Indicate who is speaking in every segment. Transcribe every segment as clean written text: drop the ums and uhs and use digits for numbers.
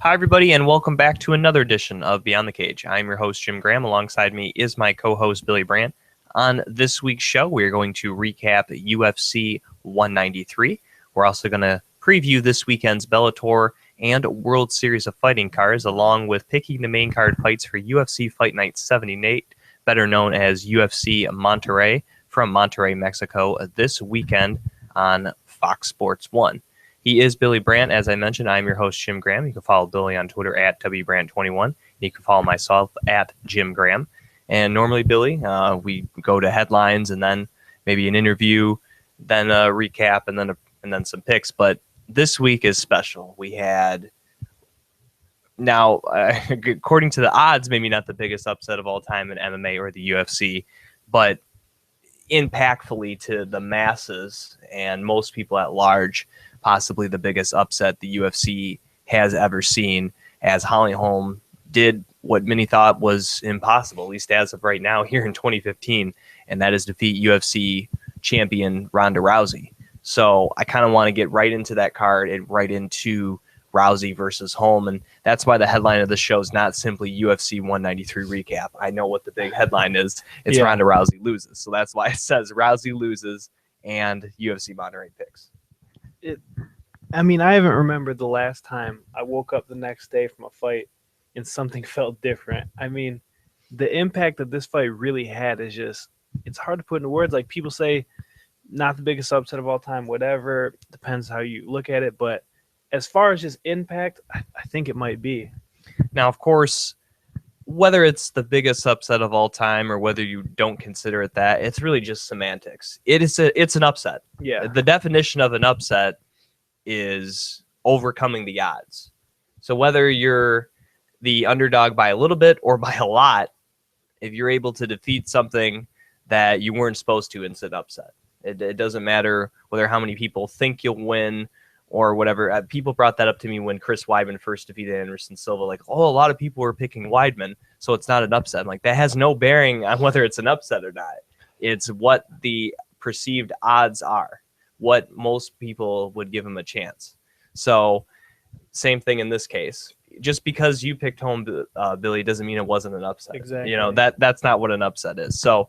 Speaker 1: Hi, everybody, and welcome back to another edition of Beyond the Cage. I'm your host, Jim Graham. Alongside me is my co-host, Billy Brant. On this week's show, we're going to recap UFC 193. We're also going to preview this weekend's Bellator and World Series of Fighting cards, along with picking the main card fights for UFC Fight Night 78, better known as UFC Monterrey, from Monterrey, Mexico, this weekend on Fox Sports 1. He is Billy Brant. As I mentioned, I'm your host, Jim Graham. You can follow Billy on Twitter at WBrant21. You can follow myself at Jim Graham. And normally, Billy, we go to headlines and then maybe an interview, then a recap, and then some picks. But this week is special. We had now, according to the odds, maybe not the biggest upset of all time in MMA or the UFC, but impactfully to the masses and most people at large, possibly the biggest upset the UFC has ever seen, as Holly Holm did what many thought was impossible, at least as of right now here in 2015, and that is defeat UFC champion Ronda Rousey. So I kind of want to get right into that card and right into Rousey versus Holm, and that's why the headline of the show is not simply UFC 193 recap. I know what the big headline is. It's Ronda Rousey loses, so that's why it says Rousey loses and UFC Monterrey picks.
Speaker 2: I haven't remembered the last time I woke up the next day from a fight and something felt different. The impact that this fight really had is just, it's hard to put into words. Like, people say, not the biggest upset of all time, whatever, depends how you look at it, but as far as just impact, I think it might be.
Speaker 1: Now, of course, whether it's the biggest upset of all time or whether you don't consider it that, it's really just semantics. It's an upset.
Speaker 2: Yeah.
Speaker 1: The definition of an upset is overcoming the odds. So whether you're the underdog by a little bit or by a lot, if you're able to defeat something that you weren't supposed to, it's an upset. It doesn't matter whether how many people think you'll win or whatever. People brought that up to me when Chris Weidman first defeated Anderson Silva. Like, a lot of people were picking Weidman, so it's not an upset. I'm like, that has no bearing on whether it's an upset or not. It's what the perceived odds are, what most people would give him a chance. So same thing in this case. Just because you picked Holm, Billy, doesn't mean it wasn't an upset.
Speaker 2: Exactly.
Speaker 1: That's not what an upset is. So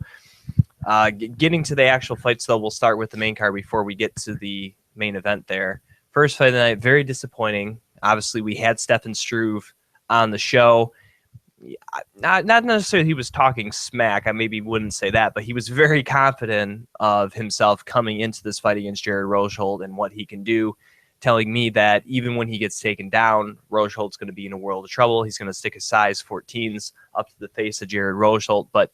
Speaker 1: getting to the actual fights, though, we'll start with the main card before we get to the main event there. First fight of the night, very disappointing. Obviously, we had Stefan Struve on the show. Not necessarily he was talking smack. I maybe wouldn't say that, but he was very confident of himself coming into this fight against Jared Rosholt and what he can do, telling me that even when he gets taken down, Rosholt's going to be in a world of trouble. He's going to stick his size 14s up to the face of Jared Rosholt. But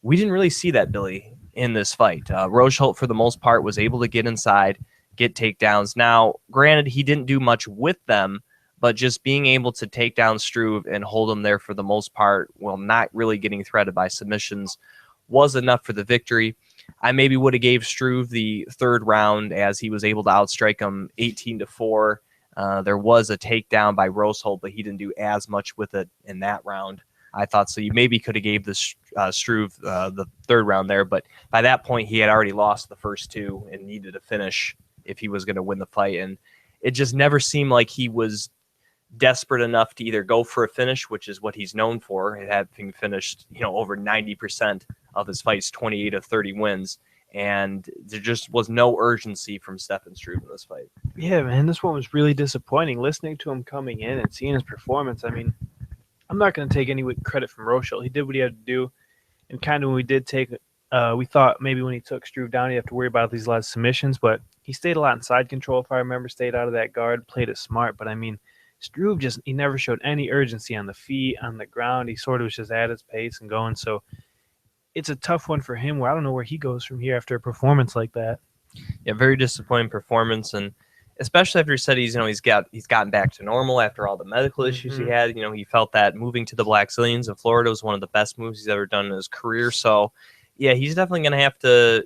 Speaker 1: we didn't really see that, Billy, in this fight. Rosholt, for the most part, was able to get inside, get takedowns. Now, granted, he didn't do much with them, but just being able to take down Struve and hold him there for the most part, while not really getting threatened by submissions, was enough for the victory. I maybe would have gave Struve the third round, as he was able to outstrike him 18-4. There was a takedown by Rosholt, but he didn't do as much with it in that round. I thought so. You maybe could have gave this Struve the third round there, but by that point he had already lost the first two and needed a finish if he was going to win the fight. And it just never seemed like he was desperate enough to either go for a finish, which is what he's known for, having finished over 90% of his fights, 28 of 30 wins. And there just was no urgency from Stefan Struve in this fight.
Speaker 2: Yeah, man, this one was really disappointing. Listening to him coming in and seeing his performance, I'm not going to take any credit from Rosholt. He did what he had to do. And kind of when we did take we thought maybe when he took Struve down, he'd have to worry about these last submissions, but he stayed a lot in side control, if I remember, stayed out of that guard, played it smart. But Struve he never showed any urgency on the feet, on the ground. He sort of was just at his pace and going. So it's a tough one for him, where I don't know where he goes from here after a performance like that.
Speaker 1: Yeah, very disappointing performance, and especially after he said he's gotten back to normal after all the medical issues he had. He felt that moving to the Black Zillions in Florida was one of the best moves he's ever done in his career. So yeah, he's definitely going to have to,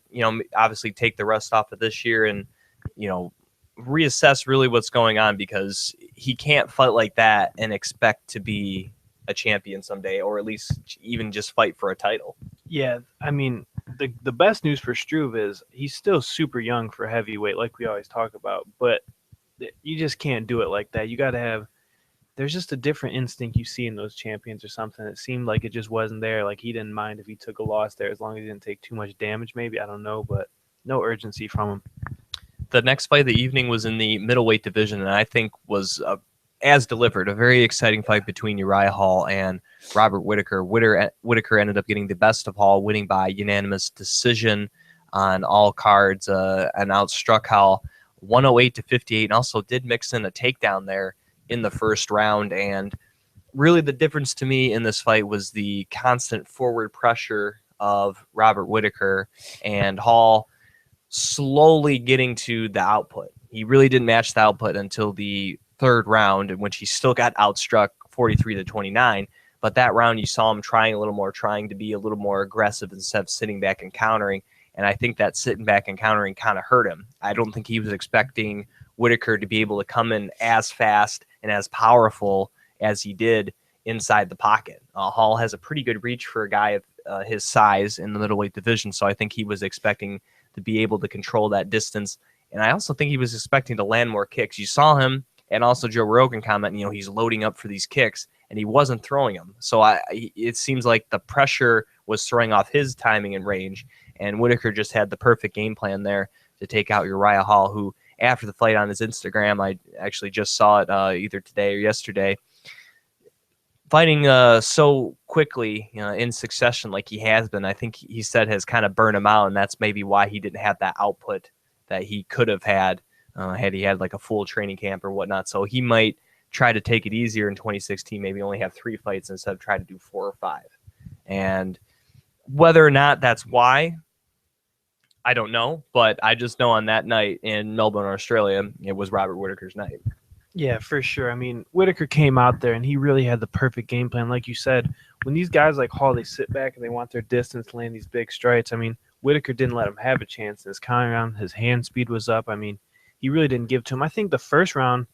Speaker 1: obviously take the rest off of this year and, reassess really what's going on, because he can't fight like that and expect to be a champion someday, or at least even just fight for a title.
Speaker 2: Yeah, the best news for Struve is he's still super young for heavyweight, like we always talk about, but you just can't do it like that. You got to have there's just a different instinct you see in those champions or something. It seemed like it just wasn't there. Like he didn't mind if he took a loss there as long as he didn't take too much damage. Maybe I don't know, but no urgency from him.
Speaker 1: The next fight of the evening was in the middleweight division, and I think was as delivered, a very exciting fight between Uriah Hall and Robert Whittaker. Whittaker ended up getting the best of Hall, winning by unanimous decision on all cards, and outstruck Hall 108-58, and also did mix in a takedown there in the first round. And really the difference to me in this fight was the constant forward pressure of Robert Whittaker, and Hall slowly getting to the output. He really didn't match the output until the third round, in which he still got outstruck 43-29. But that round, you saw him trying a little more, trying to be a little more aggressive instead of sitting back and countering. And I think that sitting back and countering kind of hurt him. I don't think he was expecting Whittaker to be able to come in as fast and as powerful as he did inside the pocket. Hall has a pretty good reach for a guy of his size in the middleweight division, so I think he was expecting to be able to control that distance. And I also think he was expecting to land more kicks. You saw him, and also Joe Rogan comment, he's loading up for these kicks, and he wasn't throwing them. So it seems like the pressure was throwing off his timing and range, and Whittaker just had the perfect game plan there to take out Uriah Hall, who after the fight on his Instagram, I actually just saw it either today or yesterday, fighting so quickly in succession like he has been, I think he said has kind of burned him out, and that's maybe why he didn't have that output that he could have had he had like a full training camp or whatnot. So he might try to take it easier in 2016, maybe only have 3 fights instead of try to do 4 or 5. And whether or not that's why, I don't know, but I just know on that night in Melbourne, Australia, it was Robert Whittaker's night.
Speaker 2: Yeah, for sure. I mean, Whittaker came out there and he really had the perfect game plan. Like you said, when these guys like Hall, they sit back and they want their distance, land these big strikes. I mean, Whittaker didn't let him have a chance. His counter round, his hand speed was up. I mean, he really didn't give to him. I think the first round,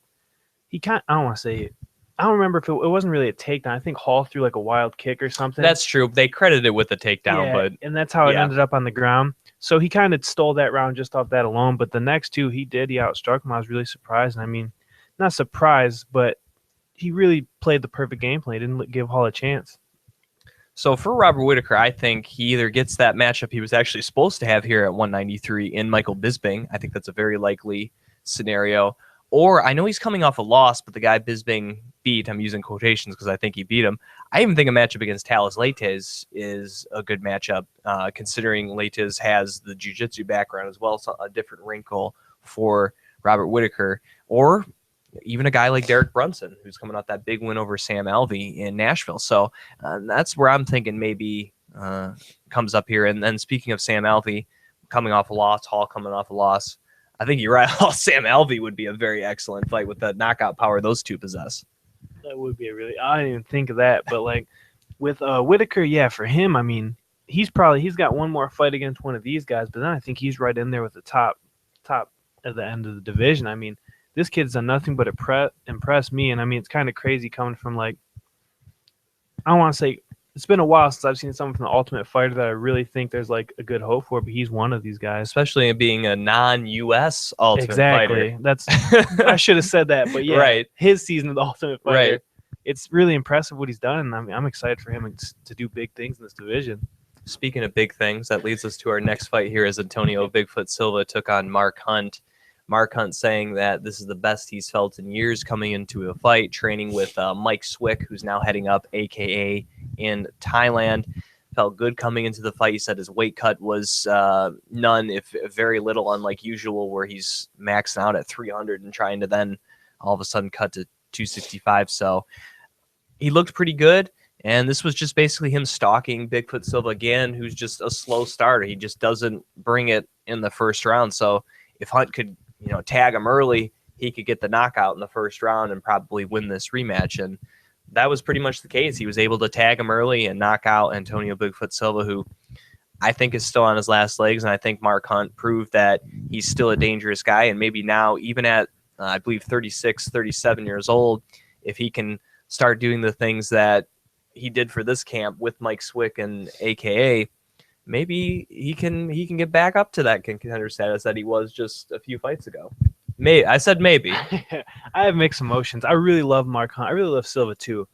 Speaker 2: I don't want to say it. I don't remember if it wasn't really a takedown. I think Hall threw like a wild kick or something.
Speaker 1: That's true. They credited it with a takedown,
Speaker 2: yeah,
Speaker 1: but
Speaker 2: and that's how it ended up on the ground. So he kind of stole that round just off that alone. But the next 2 he outstruck him. I was really surprised. And I mean, not surprised, but he really played the perfect game plan. He didn't give Hall a chance.
Speaker 1: So for Robert Whittaker, I think he either gets that matchup he was actually supposed to have here at 193 in Michael Bisping. I think that's a very likely scenario. Or I know he's coming off a loss, but the guy Bisping beat, I'm using quotations because I think he beat him. I even think a matchup against Talis Leites is a good matchup, considering Leites has the jiu-jitsu background as well, so a different wrinkle for Robert Whittaker. Or even a guy like Derek Brunson, who's coming off that big win over Sam Alvey in Nashville. So that's where I'm thinking maybe comes up here. And then speaking of Sam Alvey coming off a loss, Hall coming off a loss, I think you're right. Sam Alvey would be a very excellent fight with the knockout power those two possess.
Speaker 2: That would be I didn't even think of that. But like with Whittaker, yeah, for him, I mean, he's got one more fight against one of these guys, but then I think he's right in there with the top at the end of the division. I mean, this kid's done nothing but impress me. And I mean, it's kind of crazy coming from like, I don't want to say, it's been a while since I've seen someone from the Ultimate Fighter that I really think there's like a good hope for, but he's one of these guys.
Speaker 1: Especially being a non-US Ultimate Fighter.
Speaker 2: That's I should have said that, but yeah,
Speaker 1: right.
Speaker 2: His season of the Ultimate Fighter,
Speaker 1: right.
Speaker 2: It's really impressive what he's done, and I'm excited for him to do big things in this division.
Speaker 1: Speaking of big things, that leads us to our next fight here as Antonio Bigfoot Silva took on Mark Hunt. Mark Hunt saying that this is the best he's felt in years coming into a fight, training with Mike Swick, who's now heading up AKA in Thailand. Felt good coming into the fight. He said his weight cut was none, if very little, unlike usual, where he's maxing out at 300 and trying to then all of a sudden cut to 265. So he looked pretty good. And this was just basically him stalking Bigfoot Silva again, who's just a slow starter. He just doesn't bring it in the first round. So if Hunt could tag him early, he could get the knockout in the first round and probably win this rematch. And that was pretty much the case. He was able to tag him early and knock out Antonio Bigfoot Silva, who I think is still on his last legs. And I think Mark Hunt proved that he's still a dangerous guy. And maybe now, even at, I believe, 36, 37 years old, if he can start doing the things that he did for this camp with Mike Swick and AKA, maybe he can get back up to that contender status that he was just a few fights ago. I said maybe.
Speaker 2: I have mixed emotions. I really love Mark Hunt. I really love Silva too.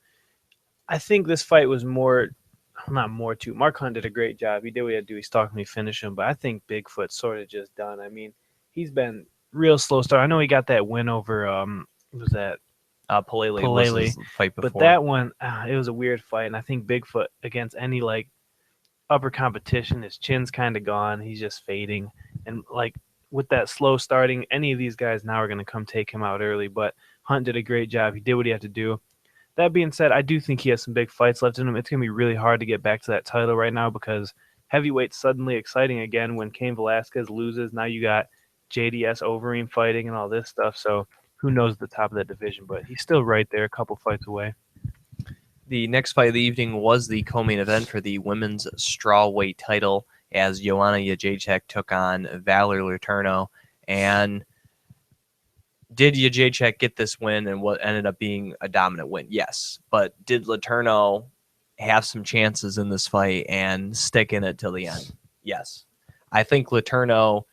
Speaker 2: I think this fight was not more too. Mark Hunt did a great job. He did what he had to do. He stalked me, finish him. But I think Bigfoot's sort of just done. I mean, he's been real slow start. I know he got that win over what was that
Speaker 1: Palele was his fight before.
Speaker 2: but that one it was a weird fight, and I think Bigfoot against any like upper competition, his chin's kind of gone. He's just fading, and like with that slow starting, any of these guys now are going to come take him out early. But Hunt did a great job. He did what he had to do. That being said, I do think he has some big fights left in him. It's going to be really hard to get back to that title right now because heavyweight's suddenly exciting again when Cain Velasquez loses. Now you got JDS Overeem fighting and all this stuff. So who knows the top of that division, but he's still right there, a couple fights away.
Speaker 1: The next fight of the evening was the co-main event for the women's strawweight title as Joanna Jędrzejczyk took on Valerie Letourneau. And did Jędrzejczyk get this win and what ended up being a dominant win? Yes. But did Letourneau have some chances in this fight and stick in it till the end? Yes. I think Letourneau,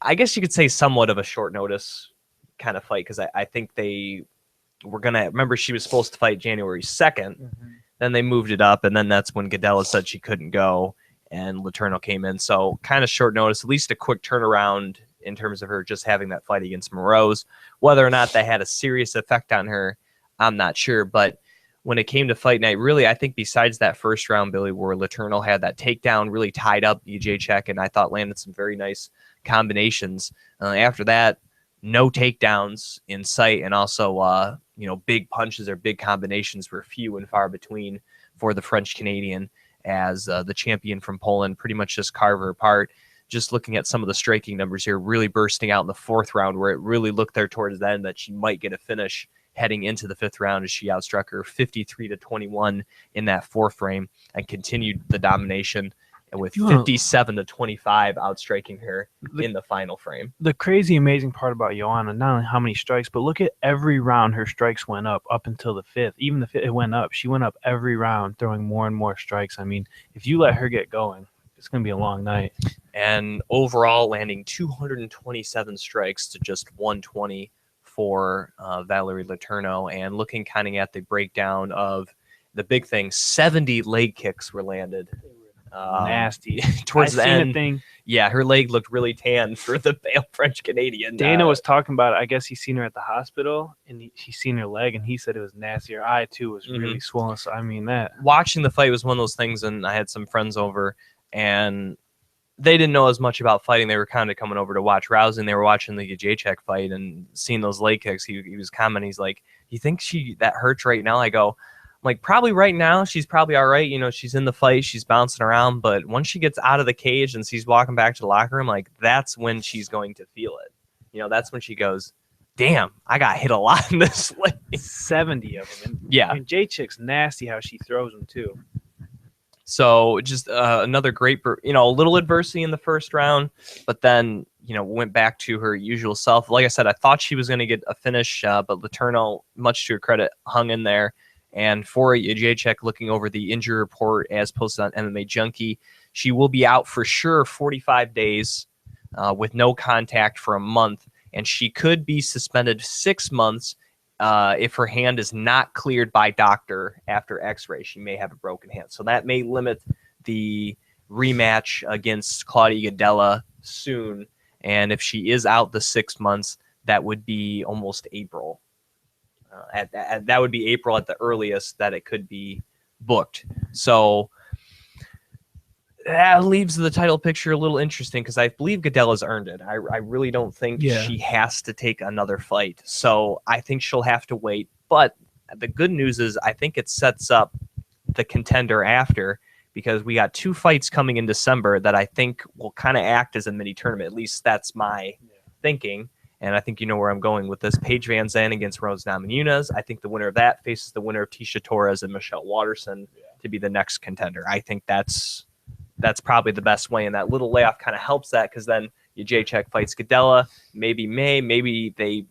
Speaker 1: I guess you could say somewhat of a short notice kind of fight because I think they were going to, remember she was supposed to fight January 2nd. Then they moved it up, and then that's when Gadella said she couldn't go, and Letourneau came in. So kind of short notice, at least a quick turnaround in terms of her just having that fight against Moroz. Whether or not that had a serious effect on her, I'm not sure. But when it came to fight night, really, I think besides that first round, Billy, where Letourneau had that takedown, really tied up Jędrzejczyk, and I thought landed some very nice combinations. After that, no takedowns in sight, and also big punches or big combinations were few and far between for the French Canadian, as the champion from Poland pretty much just carved her apart. Just looking at some of the striking numbers here, really bursting out in the fourth round, where it really looked there towards the end that she might get a finish heading into the fifth round, as she outstruck her 53-21 in that fourth frame and continued the domination with 57-25 outstriking her in the final frame.
Speaker 2: The crazy amazing part about Joanna, not only how many strikes, but look at every round her strikes went up until the fifth. Even the fifth, it went up. She went up every round, throwing more and more strikes. I mean, if you let her get going, it's going to be a long night.
Speaker 1: And overall, landing 227 strikes to just 120 for Valerie Letourneau. And looking kind of at the breakdown of the big thing, 70 leg kicks were landed.
Speaker 2: Nasty.
Speaker 1: Towards the end. Yeah, her leg looked really tan for the French Canadian.
Speaker 2: Dana was talking about it. I guess he's seen her at the hospital, and he's seen her leg, and he said it was nasty. Her eye, too, was really swollen. So, I mean, that.
Speaker 1: Watching the fight was one of those things, and I had some friends over, and they didn't know as much about fighting. They were kind of coming over to watch Rousey, and they were watching the Jędrzejczyk fight and seeing those leg kicks. He was commenting, he's like, you think that hurts right now? I go, like, probably right now she's probably all right. She's in the fight, she's bouncing around, but once she gets out of the cage and she's walking back to the locker room, like, that's when she's going to feel it. That's when she goes, damn, I got hit a lot in this leg.
Speaker 2: 70 of them.
Speaker 1: Yeah.
Speaker 2: And Jędrzejczyk's nasty how she throws them too.
Speaker 1: So just another great, a little adversity in the first round, but then, went back to her usual self. Like I said, I thought she was going to get a finish, but Letourneau, much to her credit, hung in there. And for Jędrzejczyk, looking over the injury report as posted on MMA Junkie, she will be out for sure 45 days with no contact for a month. And she could be suspended 6 months if her hand is not cleared by doctor after x-ray. She may have a broken hand. So that may limit the rematch against Claudia Gadella soon. And if she is out the 6 months, that would be almost April. That would be April at the earliest that it could be booked. So that leaves the title picture a little interesting because I believe Gadella's earned it. I really don't think she has to take another fight. So I think she'll have to wait. But the good news is I think it sets up the contender after, because we got 2 fights coming in December that I think will kind of act as a mini tournament. At least that's my thinking. And I think you know where I'm going with this. Paige Van Zandt against Rose Namajunas. I think the winner of that faces the winner of Tisha Torres and Michelle Waterson to be the next contender. I think that's probably the best way. And that little layoff kind of helps that, because then Jędrzejczyk fights Gadella. Maybe they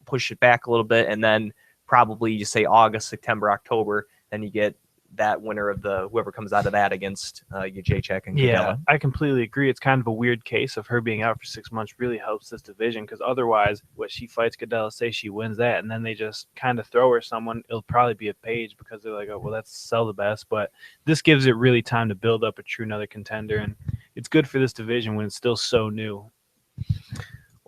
Speaker 1: push it back a little bit. And then probably you say August, September, October. Then you get that winner of whoever comes out of that against Jacek and
Speaker 2: Yeah,
Speaker 1: Cadella.
Speaker 2: I completely agree. It's kind of a weird case of her being out for 6 months really helps this division because otherwise, what she fights Cadella, say she wins that, and then they just kind of throw her someone. It'll probably be a Page because they're like, oh, well, that's sell the best. But this gives it really time to build up a true another contender, and it's good for this division when it's still so new.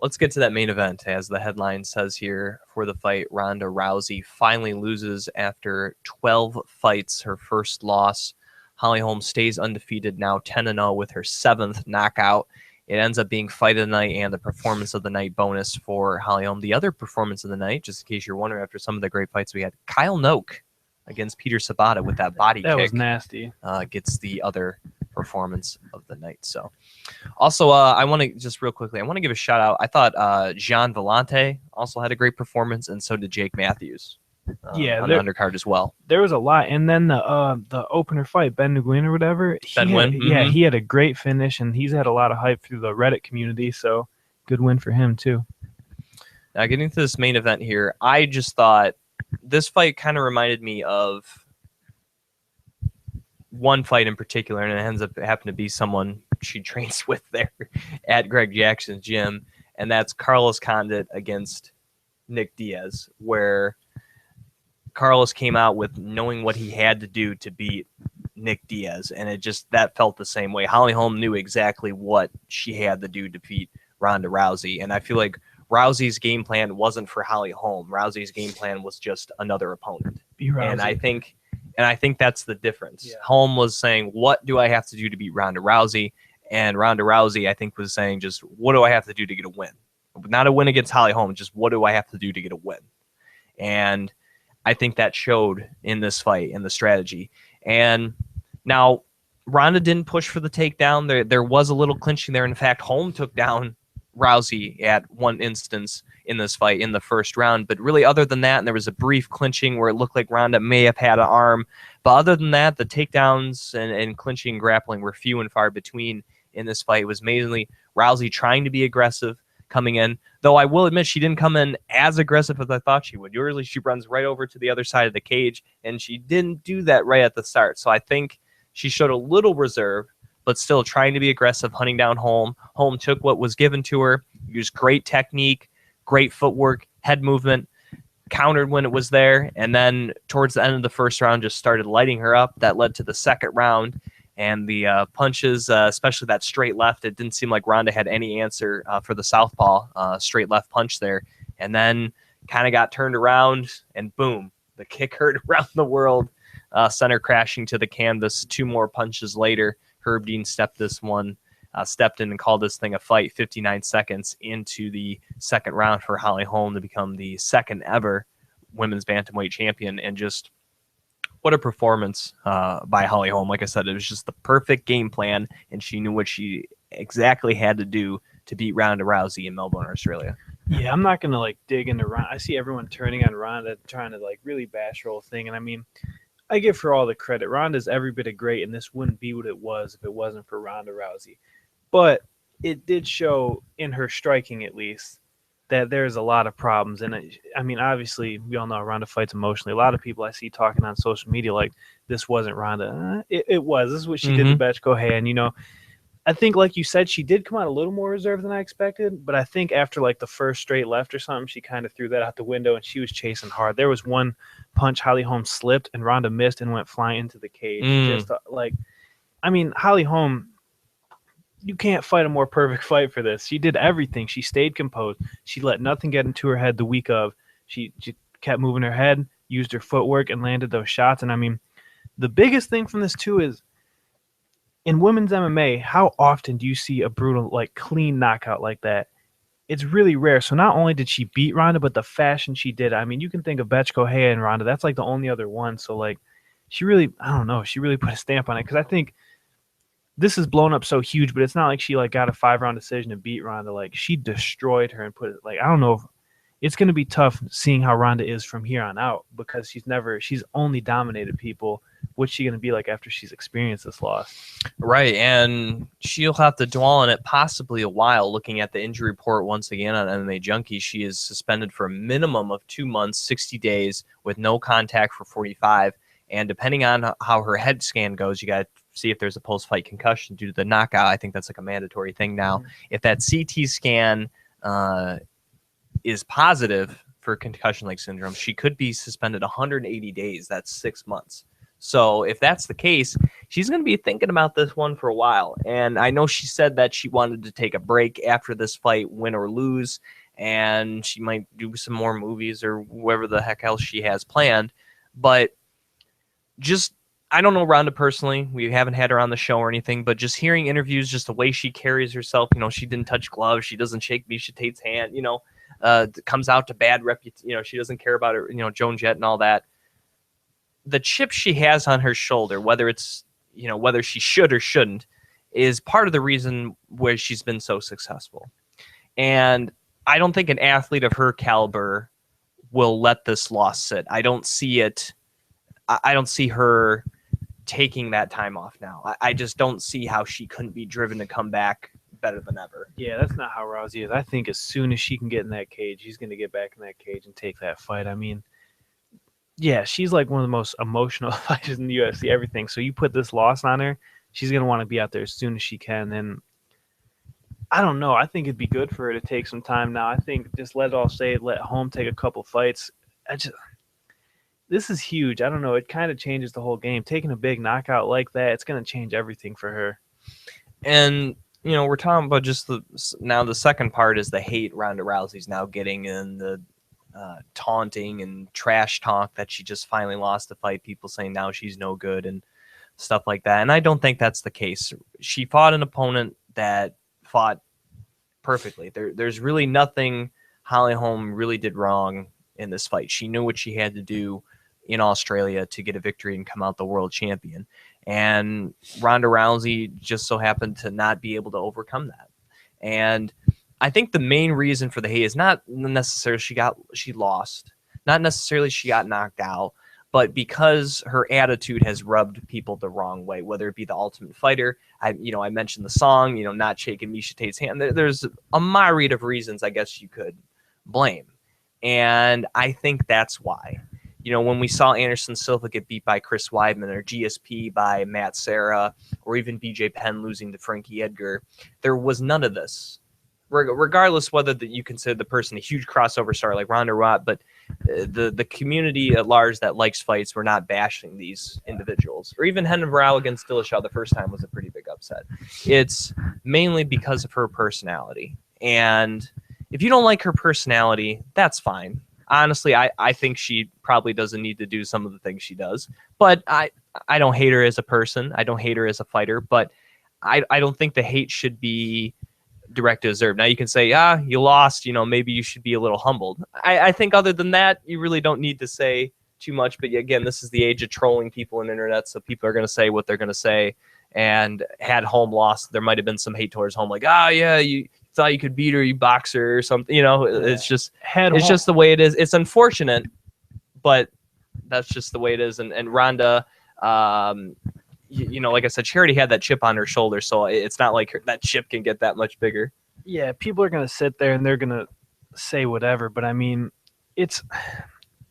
Speaker 1: Let's get to that main event. As the headline says here for the fight, Ronda Rousey finally loses after 12 fights, her first loss. Holly Holm stays undefeated, now 10-0 with her 7th knockout. It ends up being fight of the night and the performance of the night bonus for Holly Holm. The other performance of the night, just in case you're wondering, after some of the great fights we had, Kyle Noke against Peter Sabata with that body kick.
Speaker 2: That was nasty.
Speaker 1: Gets the other performance of the night. So also I want to just real quickly, I want to give a shout out. I thought Jean Vellante also had a great performance, and so did Jake Matthews on the undercard as well.
Speaker 2: There was a lot. And then the opener fight, Ben Nguyen or whatever, he had a great finish, and he's had a lot of hype through the Reddit community, so good win for him too.
Speaker 1: Now getting to this main event here, I just thought this fight kind of reminded me of one fight in particular, and it ends up happening to be someone she trains with there at Greg Jackson's gym, and that's Carlos Condit against Nick Diaz, where Carlos came out with knowing what he had to do to beat Nick Diaz, and that felt the same way. Holly Holm knew exactly what she had to do to beat Ronda Rousey, and I feel like Rousey's game plan wasn't for Holly Holm. Rousey's game plan was just another opponent, and I think that's the difference. Yeah. Holm was saying, what do I have to do to beat Ronda Rousey? And Ronda Rousey, I think, was saying, just what do I have to do to get a win? Not a win against Holly Holm, just what do I have to do to get a win? And I think that showed in this fight, in the strategy. And now, Ronda didn't push for the takedown. There was a little clinching there. In fact, Holm took down Rousey at one instance in this fight in the first round, but really other than that, and there was a brief clinching where it looked like Ronda may have had an arm, but other than that, the takedowns and clinching and grappling were few and far between in this fight. It was mainly Rousey trying to be aggressive coming in, though I will admit she didn't come in as aggressive as I thought she would. Usually she runs right over to the other side of the cage, and she didn't do that right at the start, so I think she showed a little reserve, but still trying to be aggressive, hunting down Holm. Holm took what was given to her, used great technique, great footwork, head movement, countered when it was there, and then towards the end of the first round just started lighting her up. That led to the second round, and the punches, especially that straight left, it didn't seem like Ronda had any answer for the southpaw straight left punch there, and then kind of got turned around, and boom, the kick heard around the world, center crashing to the canvas. 2 more punches later, Herb Dean stepped in and called this thing a fight 59 seconds into the second round for Holly Holm to become the second ever women's bantamweight champion. And just what a performance by Holly Holm. Like I said, it was just the perfect game plan, and she knew what she exactly had to do to beat Ronda Rousey in Melbourne, Australia.
Speaker 2: Yeah, I'm not going to dig into Ronda. I see everyone turning on Ronda, trying to really bash her whole thing. And I mean, I give her all the credit. Ronda's every bit of great, and this wouldn't be what it was if it wasn't for Ronda Rousey. But it did show in her striking, at least, that there's a lot of problems. And I mean, obviously, we all know Ronda fights emotionally. A lot of people I see talking on social media like this wasn't Ronda. It was. This is what she did to Betchko Hand. I think, like you said, she did come out a little more reserved than I expected. But I think after the first straight left or something, she kind of threw that out the window and she was chasing hard. There was one punch Holly Holm slipped and Ronda missed and went flying into the cage. Holly Holm, you can't fight a more perfect fight for this. She did everything. She stayed composed. She let nothing get into her head the week of. She kept moving her head, used her footwork, and landed those shots. And I mean, the biggest thing from this too is in women's MMA, how often do you see a brutal, clean knockout like that? It's really rare. So not only did she beat Ronda, but the fashion she did. I mean, you can think of Betchko Hand and Ronda. That's the only other one. So she really, I don't know, she really put a stamp on it, because I think this is blown up so huge, but it's not like she got a 5-round decision and beat Ronda. She destroyed her and put it I don't know. It's going to be tough seeing how Ronda is from here on out, because she's only dominated people. What's she going to be like after she's experienced this loss?
Speaker 1: Right, and she'll have to dwell on it possibly a while. Looking at the injury report once again on MMA Junkie, she is suspended for a minimum of 2 months, 60 days, with no contact for 45. And depending on how her head scan goes, you got to see if there's a post-fight concussion due to the knockout. I think that's like a mandatory thing now. Mm-hmm. If that CT scan is positive for concussion-like syndrome, she could be suspended 180 days. That's 6 months. So if that's the case, she's going to be thinking about this one for a while. And I know she said that she wanted to take a break after this fight, win or lose, and she might do some more movies or whatever the heck else she has planned. But just, I don't know Ronda personally. We haven't had her on the show or anything, but just hearing interviews, just the way she carries herself, she didn't touch gloves. She doesn't shake Miesha Tate's hand, comes out to bad reputation. She doesn't care about her, Joan Jett and all that. The chip she has on her shoulder, whether it's, whether she should or shouldn't, is part of the reason where she's been so successful. And I don't think an athlete of her caliber will let this loss sit. I don't see it. I don't see her taking that time off now. I just don't see how she couldn't be driven to come back better than ever.
Speaker 2: Yeah, that's not how Rousey is. I think as soon as she can get in that cage, she's going to get back in that cage and take that fight. I mean, yeah, she's like one of the most emotional fighters in the UFC, everything. So you put this loss on her, she's going to want to be out there as soon as she can. And I don't know. I think it'd be good for her to take some time now. I think just let it all stay, let Holm take a couple fights. This is huge. I don't know. It kind of changes the whole game. Taking a big knockout like that, it's going to change everything for her.
Speaker 1: And, we're talking about just the second part is the hate Ronda Rousey's now getting in the taunting and trash talk that she just finally lost the fight. People saying now she's no good and stuff like that. And I don't think that's the case. She fought an opponent that fought perfectly. There's really nothing Holly Holm really did wrong in this fight. She knew what she had to do in Australia to get a victory and come out the world champion. And Ronda Rousey just so happened to not be able to overcome that. And I think the main reason for the hate is not necessarily she lost, not necessarily she got knocked out, but because her attitude has rubbed people the wrong way, whether it be the Ultimate Fighter. I mentioned the song, not shaking Miesha Tate's hand. There's a myriad of reasons I guess you could blame. And I think that's why. When we saw Anderson Silva get beat by Chris Weidman or GSP by Matt Serra or even BJ Penn losing to Frankie Edgar, there was none of this. Regardless whether you consider the person a huge crossover star like Ronda Rousey, but the community at large that likes fights, we're not bashing these individuals. Or even Renan Barão against Dillashaw the first time was a pretty big upset. It's mainly because of her personality. And if you don't like her personality, that's fine. Honestly, I think she probably doesn't need to do some of the things she does. But I don't hate her as a person. I don't hate her as a fighter. But I don't think the hate should be direct to deserve. Now you can say, you lost, maybe you should be a little humbled. I think other than that, you really don't need to say too much. But again, this is the age of trolling people on the internet, so people are going to say what they're going to say. And had Holm lost, there might have been some hate towards Holm, like, yeah, you thought you could beat her, you boxer or something. It's just just the way it is. It's unfortunate, but that's just the way it is. And Ronda, like I said, she already had that chip on her shoulder, so it's not like that chip can get that much bigger.
Speaker 2: Yeah, people are going to sit there and they're going to say whatever, but I mean,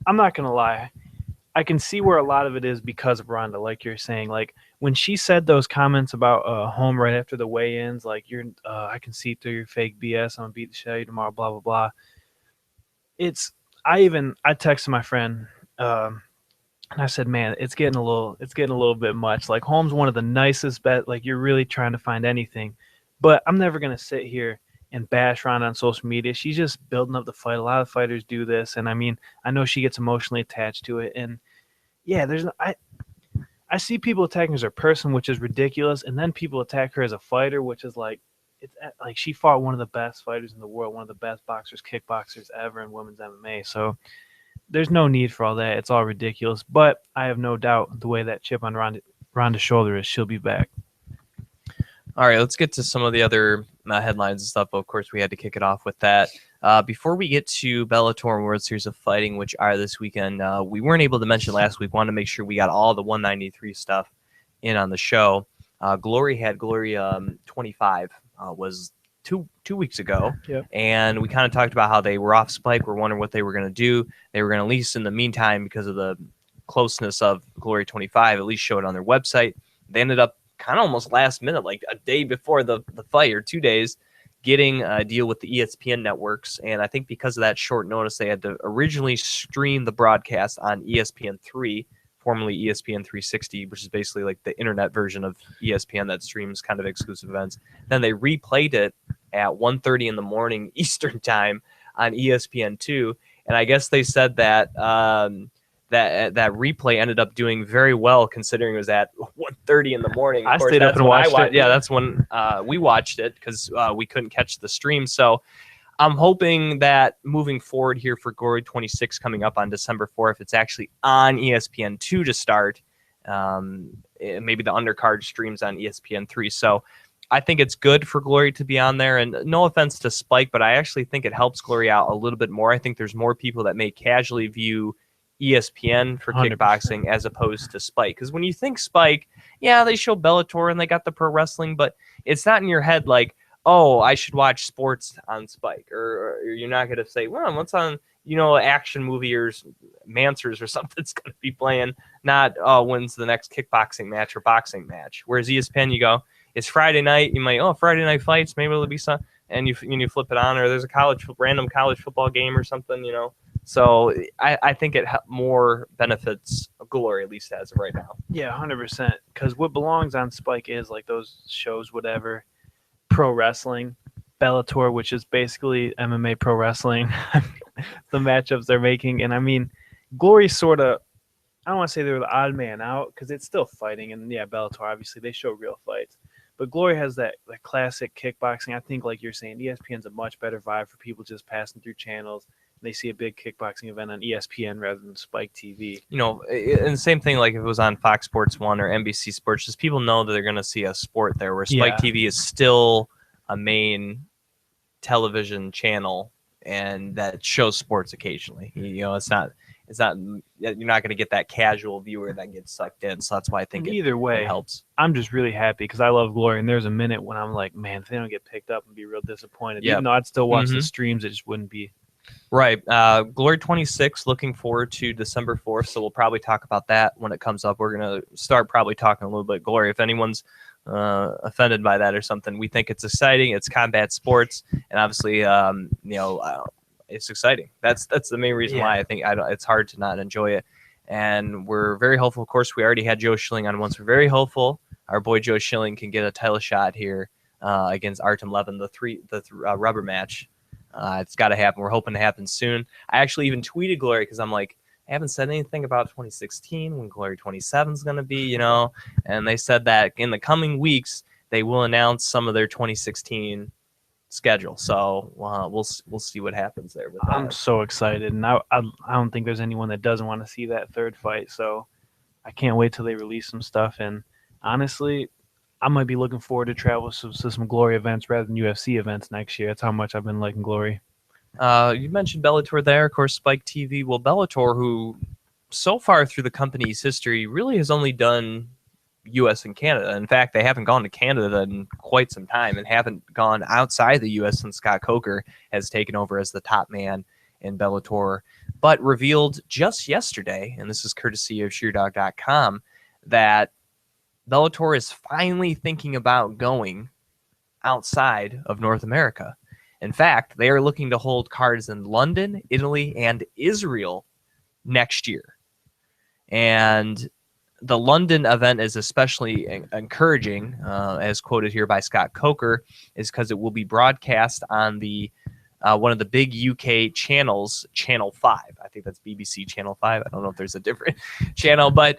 Speaker 2: I'm not going to lie. I can see where a lot of it is because of Ronda, like you're saying. Like, when she said those comments about Holm right after the weigh-ins, like, I can see through your fake BS, I'm going to beat the shit out of you tomorrow, blah, blah, blah. I texted my friend, and I said, man, it's getting a little bit much. Like, Holm's one of the nicest like, you're really trying to find anything. But I'm never going to sit here and bash Ronda on social media. She's just building up the fight. A lot of fighters do this. And I mean, I know she gets emotionally attached to it. And yeah, I see people attacking her as a person, which is ridiculous. And then people attack her as a fighter, which is like, it's like she fought one of the best fighters in the world, one of the best boxers, kickboxers ever in women's MMA. So there's no need for all that. It's all ridiculous. But I have no doubt the way that chip on Ronda's shoulder is, she'll be back.
Speaker 1: All right, let's get to some of the other headlines and stuff. Of course, we had to kick it off with that. Before we get to Bellator and World Series of Fighting, which are this weekend, we weren't able to mention last week. Wanted to make sure we got all the 193 stuff in on the show. Glory 25 was two weeks ago.
Speaker 2: Yep.
Speaker 1: And we kind of talked about how they were off Spike. We're wondering what they were going to do. They were going to, at least in the meantime, because of the closeness of Glory 25, at least show it on their website. They ended up kind of almost last minute, like a day before the fight or 2 days, getting a deal with the ESPN networks. And I think because of that short notice, they had to originally stream the broadcast on ESPN3, formerly ESPN 360, which is basically like the internet version of ESPN that streams kind of exclusive events. Then they replayed it at 1:30 in the morning Eastern time on ESPN2. And I guess they said that that replay ended up doing very well, considering it was at 1:30 in the morning.
Speaker 2: I stayed up and watched it.
Speaker 1: Yeah, that's when we watched it because we couldn't catch the stream. So I'm hoping that moving forward here for Glory 26 coming up on December 4th, it's actually on ESPN2 to start. Maybe the undercard streams on ESPN3. So I think it's good for Glory to be on there. And no offense to Spike, but I actually think it helps Glory out a little bit more. I think there's more people that may casually view ESPN for
Speaker 2: 100%.
Speaker 1: kickboxing as opposed to Spike. Because when you think Spike, yeah, they show Bellator and they got the pro wrestling, but it's not in your head like, oh, I should watch sports on Spike. Or you're not going to say, well, what's on, action movie or Mansers or something's going to be playing, not, when's the next kickboxing match or boxing match. Whereas ESPN, you go, it's Friday night. You might, Friday night fights, maybe it'll be some, and you flip it on, or there's a random college football game or something, So I think it more benefits Glory, at least as of right now.
Speaker 2: Yeah, 100%. Because what belongs on Spike is like those shows, whatever, pro wrestling, Bellator, which is basically MMA pro wrestling, the matchups they're making. And I mean, Glory sort of, I don't want to say they're the odd man out because it's still fighting. And yeah, Bellator, obviously, they show real fights. But Glory has that classic kickboxing. I think, like you're saying, ESPN's a much better vibe for people just passing through channels. They see a big kickboxing event on ESPN rather than Spike TV.
Speaker 1: And the same thing like if it was on Fox Sports 1 or NBC Sports, just people know that they're going to see a sport there, where Spike TV is still a main television channel and that shows sports occasionally. It's not you're not going to get that casual viewer that gets sucked in. So that's why I think
Speaker 2: either way
Speaker 1: it helps.
Speaker 2: I'm just really happy because I love Glory, and there's a minute when I'm like, man, if they don't get picked up, I'd be real disappointed.
Speaker 1: Yep.
Speaker 2: Even though I'd still watch the streams, it just wouldn't be.
Speaker 1: Right. Glory 26, looking forward to December 4th. So we'll probably talk about that when it comes up. We're going to start probably talking a little bit Glory. If anyone's offended by that or something, we think it's exciting. It's combat sports. And obviously, it's exciting. That's the main reason why I think it's hard to not enjoy it. And we're very hopeful. Of course, we already had Joe Schilling on once. We're very hopeful our boy Joe Schilling can get a title shot here against Artem Levin, the rubber match. It's got to happen. We're hoping to happen soon. I actually even tweeted Glory because I'm like, I haven't said anything about 2016 when Glory 27 is going to be, and they said that in the coming weeks they will announce some of their 2016 schedule. So we'll see what happens there.
Speaker 2: I'm so excited, and I don't think there's anyone that doesn't want to see that third fight. So I can't wait till they release some stuff. And honestly, I might be looking forward to travel to some Glory events rather than UFC events next year. That's how much I've been liking Glory.
Speaker 1: You mentioned Bellator there, of course, Spike TV. Well, Bellator, who so far through the company's history really has only done U.S. and Canada. In fact, they haven't gone to Canada in quite some time and haven't gone outside the U.S. since Scott Coker has taken over as the top man in Bellator, but revealed just yesterday, and this is courtesy of SheerDog.com, that Bellator is finally thinking about going outside of North America. In fact, they are looking to hold cards in London, Italy, and Israel next year. And the London event is especially encouraging, as quoted here by Scott Coker, is because it will be broadcast on the one of the big UK channels, Channel 5. I think that's BBC Channel 5. I don't know if there's a different channel, but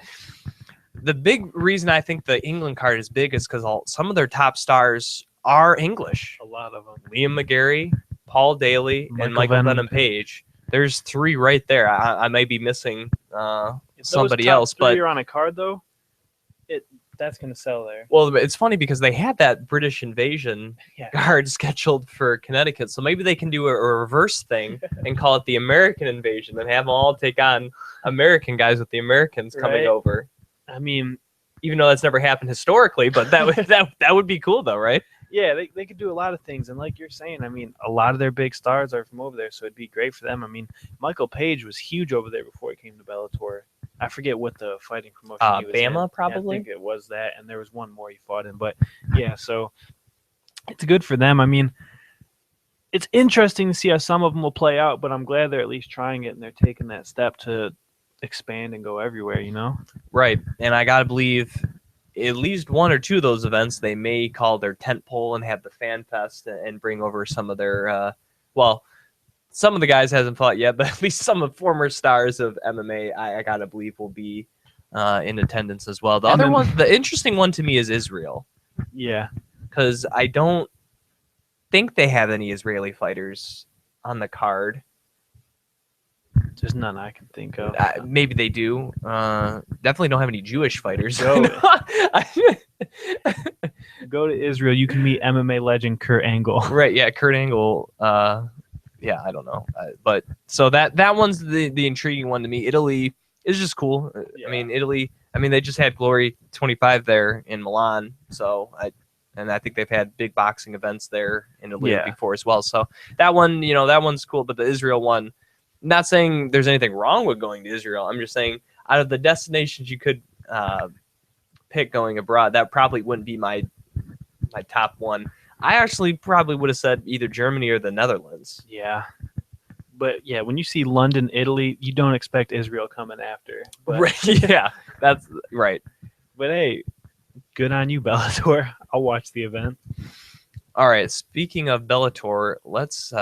Speaker 1: the big reason I think the England card is big is because some of their top stars are English.
Speaker 2: A lot of them.
Speaker 1: Liam McGarry, Paul Daly, and Michael Venom Page. There's three right there. I may be missing somebody else, but
Speaker 2: you're on a card though. That's going to sell there.
Speaker 1: Well, it's funny because they had that British invasion card scheduled for Connecticut, so maybe they can do a reverse thing and call it the American invasion and have them all take on American guys with the Americans coming over.
Speaker 2: I mean,
Speaker 1: even though that's never happened historically, but that would be cool though, right?
Speaker 2: Yeah, they could do a lot of things, and like you're saying, I mean, a lot of their big stars are from over there, so it'd be great for them. I mean, Michael Page was huge over there before he came to Bellator. I forget what the fighting promotion he was
Speaker 1: Bama,
Speaker 2: in.
Speaker 1: probably?
Speaker 2: Yeah, I think it was that, and there was one more he fought in. But, yeah, so it's good for them. I mean, it's interesting to see how some of them will play out, but I'm glad they're at least trying it and they're taking that step to expand and go everywhere, you know?
Speaker 1: Right. And I got to believe at least one or two of those events they may call their tent pole and have the fan fest and bring over some of their, some of the guys hasn't fought yet, but at least some of former stars of MMA, I got to believe will be in attendance as well. The interesting one to me is Israel.
Speaker 2: Yeah.
Speaker 1: Because I don't think they have any Israeli fighters on the card.
Speaker 2: There's none I can think of.
Speaker 1: Maybe they do. Definitely don't have any Jewish fighters.
Speaker 2: Go to Israel. You can meet MMA legend Kurt Angle.
Speaker 1: Right, yeah, Kurt Angle. Yeah, I don't know. But so that one's the intriguing one to me. Italy is just cool.
Speaker 2: Yeah.
Speaker 1: I mean, Italy, they just had Glory 25 there in Milan. So I think they've had big boxing events there in Italy before as well. So that one, that one's cool. But the Israel one, not saying there's anything wrong with going to Israel. I'm just saying out of the destinations you could pick going abroad, that probably wouldn't be my top one. I actually probably would have said either Germany or the Netherlands.
Speaker 2: Yeah. But, yeah, when you see London, Italy, you don't expect Israel coming after. But,
Speaker 1: right, yeah, that's right.
Speaker 2: But, hey, good on you, Bellator. I'll watch the event.
Speaker 1: All right, speaking of Bellator, let's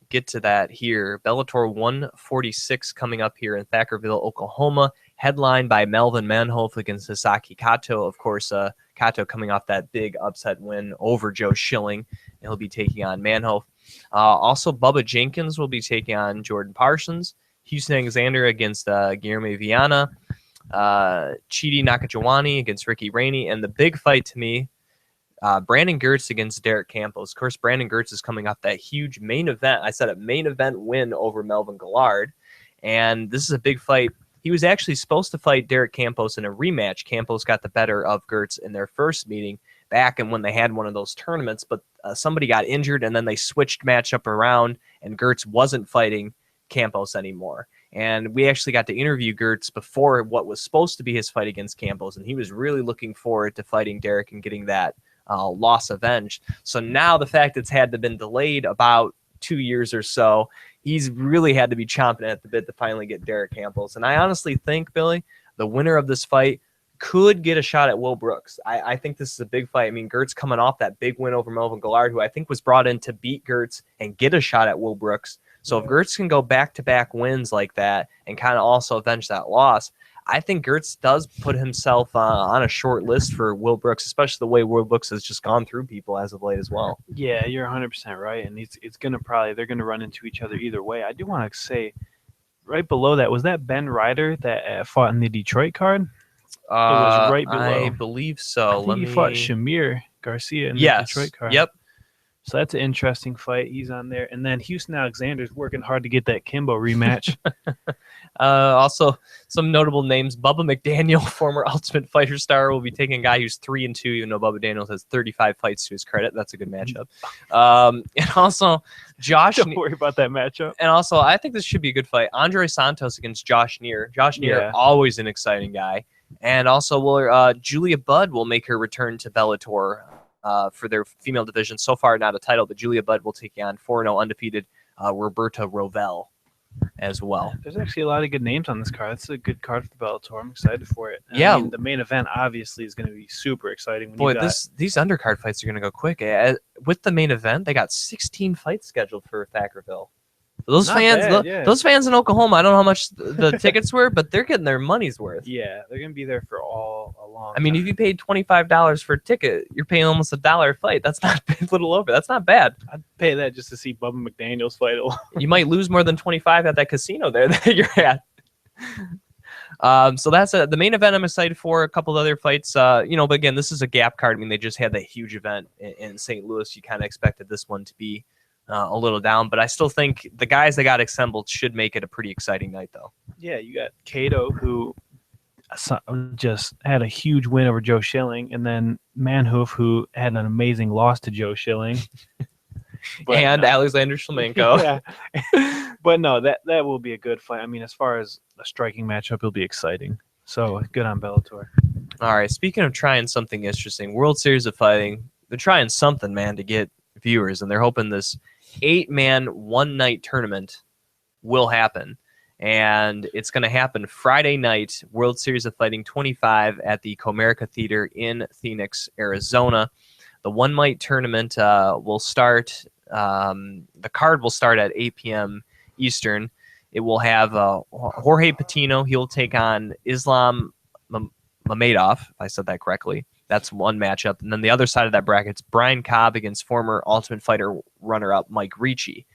Speaker 1: get to that here. Bellator 146 coming up here in Thackerville, Oklahoma, headlined by Melvin Manhoef against Hisaki Kato. Of course, Kato coming off that big upset win over Joe Schilling. He'll be taking on Manhoef. Also, Bubba Jenkins will be taking on Jordan Parsons. Houston Alexander against Guillermo Viana. Chidi Nakajawani against Ricky Rainey. And the big fight to me, Brandon Gertz against Derek Campos. Of course, Brandon Gertz is coming off that huge main event. I said a main event win over Melvin Gillard. And this is a big fight. He was actually supposed to fight Derek Campos in a rematch. Campos got the better of Gertz in their first meeting back and when they had one of those tournaments, but somebody got injured and then they switched matchup around and Gertz wasn't fighting Campos anymore. And we actually got to interview Gertz before what was supposed to be his fight against Campos, and he was really looking forward to fighting Derek and getting that loss avenged. So now the fact it's had to been delayed about 2 years or so, he's really had to be chomping at the bit to finally get Derek Campos. And I honestly think, Billy, the winner of this fight could get a shot at Will Brooks. I think this is a big fight. I mean, Gertz coming off that big win over Melvin Gillard, who I think was brought in to beat Gertz and get a shot at Will Brooks. So if Gertz can go back-to-back wins like that and kind of also avenge that loss, I think Gertz does put himself on a short list for Will Brooks, especially the way Will Brooks has just gone through people as of late as well.
Speaker 2: Yeah, you're 100% right, and it's gonna they're gonna run into each other either way. I do want to say, right below that, was that Ben Ryder that fought in the Detroit card? It was right below.
Speaker 1: I believe so.
Speaker 2: I think he fought Shamir Garcia in the Detroit card.
Speaker 1: Yep.
Speaker 2: So that's an interesting fight. He's on there. And then Houston Alexander's working hard to get that Kimbo rematch.
Speaker 1: Also, some notable names. Bubba McDaniel, former Ultimate Fighter star, will be taking a guy who's 3-2, even though Bubba Daniels has 35 fights to his credit. That's a good matchup. And also, Josh...
Speaker 2: Don't worry about that matchup.
Speaker 1: And also, I think this should be a good fight. Andre Santos against Josh Neer. Josh Neer, always an exciting guy. And also, Julia Budd will make her return to Bellator for their female division. So far, not a title, but Julia Budd will take on 4-0 undefeated Roberta Rovell as well.
Speaker 2: There's actually a lot of good names on this card. It's a good card for Bellator. I'm excited for it.
Speaker 1: I
Speaker 2: mean, the main event obviously is going to be super exciting.
Speaker 1: Boy, these undercard fights are going to go quick. With the main event, they got 16 fights scheduled for Thackerville. Those fans in Oklahoma, I don't know how much the tickets were, but they're getting their money's worth.
Speaker 2: Yeah, they're going to be there for a long
Speaker 1: I mean,
Speaker 2: time.
Speaker 1: if you paid $25 for a ticket, you're paying almost $1 a fight. That's not a little over. That's not bad.
Speaker 2: I'd pay that just to see Bubba McDaniels fight alone.
Speaker 1: You might lose more than 25 at that casino there that you're at. So that's the main event I'm excited for. A couple of other fights, but again, this is a gap card. I mean, they just had that huge event in St. Louis. You kind of expected this one to be a little down, but I still think the guys that got assembled should make it a pretty exciting night, though.
Speaker 2: Yeah, you got Kato, who just had a huge win over Joe Schilling, and then Manhoef, who had an amazing loss to Joe Schilling. But
Speaker 1: and
Speaker 2: no.
Speaker 1: Alexander Shlemenko.
Speaker 2: Yeah. But no, that will be a good fight. I mean, as far as a striking matchup, it'll be exciting. So good on Bellator.
Speaker 1: All right, speaking of trying something interesting, World Series of Fighting, they're trying something, man, to get viewers, and they're hoping this 8-man one-night tournament will happen. And it's going to happen Friday night, World Series of Fighting 25 at the Comerica Theater in Phoenix, Arizona. The one-night tournament will start, the card will start at 8 p.m. Eastern. It will have Jorge Patino. He'll take on Islam Mamedov, if I said that correctly. That's one matchup. And then the other side of that bracket is Brian Cobb against former Ultimate Fighter runner-up Mike Ricci.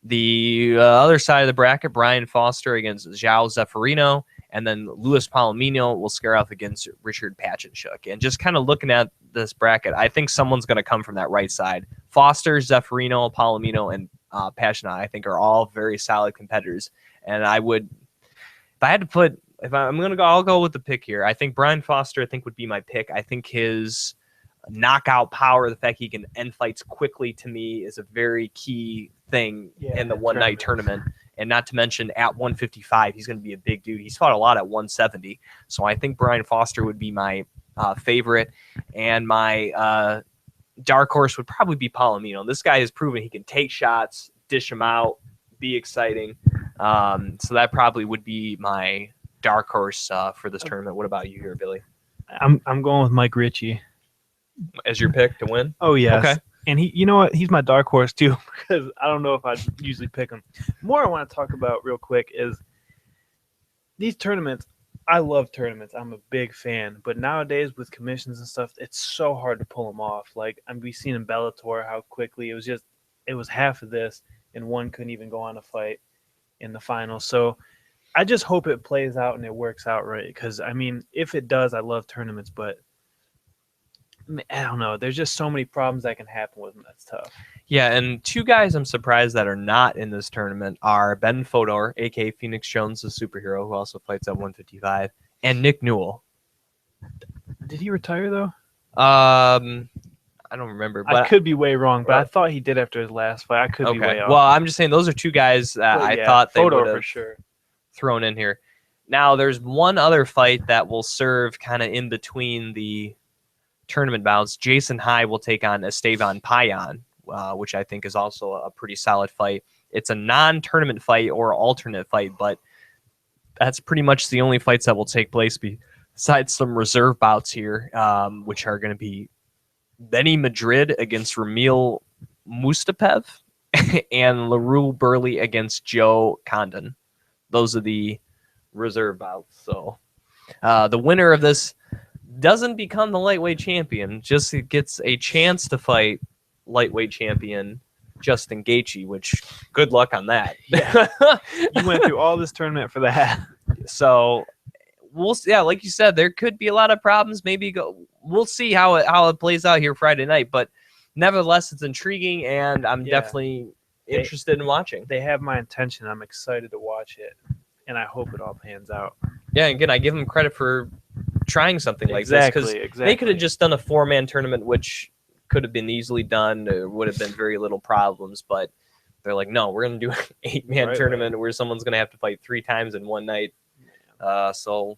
Speaker 1: The other side of the bracket, Brian Foster against João Zeferino, and then Luis Palomino will scare off against Richard Pachinchuk. And just kind of looking at this bracket, I think someone's going to come from that right side. Foster, Zeferino, Palomino, and Pachinchuk, I think, are all very solid competitors. And I would, if I had to put, if I'm going to go, I'll go with the pick here. I think Brian Foster, I think, would be my pick. I think his knockout power, the fact he can end fights quickly, to me is a very key thing in the one night tournament. And not to mention at 155, he's going to be a big dude. He's fought a lot at 170. So I think Brian Foster would be my favorite. And my dark horse would probably be Palomino. This guy has proven he can take shots, dish them out, be exciting. So that probably would be my dark horse for this tournament. What about you here, Billy?
Speaker 2: I'm going with Mike Ricci
Speaker 1: as your pick to win.
Speaker 2: Oh yes.
Speaker 1: Okay.
Speaker 2: And he, you know what? He's my dark horse too, because I don't know if I'd usually pick him. More I want to talk about real quick is these tournaments. I love tournaments. I'm a big fan. But nowadays with commissions and stuff, it's so hard to pull them off. Like we've seen in Bellator how quickly it was half of this, and one couldn't even go on a fight in the final. So I just hope it plays out and it works out right. Because I mean, if it does, I love tournaments, but I don't know. There's just so many problems that can happen with them. That's tough.
Speaker 1: Yeah, and two guys I'm surprised that are not in this tournament are Ben Fodor, a.k.a. Phoenix Jones, the superhero, who also fights at 155, and Nick Newell.
Speaker 2: Did he retire, though?
Speaker 1: I don't remember. But
Speaker 2: I could be way wrong, but I thought he did after his last fight. I could be way off.
Speaker 1: Well, I'm just saying those are two guys that I thought they would have
Speaker 2: for sure
Speaker 1: thrown in here. Now, there's one other fight that will serve kind of in between the tournament bouts. Jason High will take on Esteban Payan, which I think is also a pretty solid fight. It's a non-tournament fight or alternate fight, but that's pretty much the only fights that will take place besides some reserve bouts here, which are going to be Benny Madrid against Ramil Mustapev and LaRue Burley against Joe Condon. Those are the reserve bouts. So the winner of this doesn't become the lightweight champion, just gets a chance to fight lightweight champion Justin Gaethje, which good luck on that.
Speaker 2: Yeah. You went through all this tournament for that.
Speaker 1: So like you said, there could be a lot of problems. We'll see how it plays out here Friday night, but nevertheless, it's intriguing, and I'm definitely interested in watching.
Speaker 2: They have my attention. I'm excited to watch it, and I hope it all pans out.
Speaker 1: Yeah, again, I give them credit for trying something like this, because they could have just done a 4-man tournament, which could have been easily done. There would have been very little problems, but they're like, no, we're going to do an 8-man tournament where someone's going to have to fight 3 times in one night. So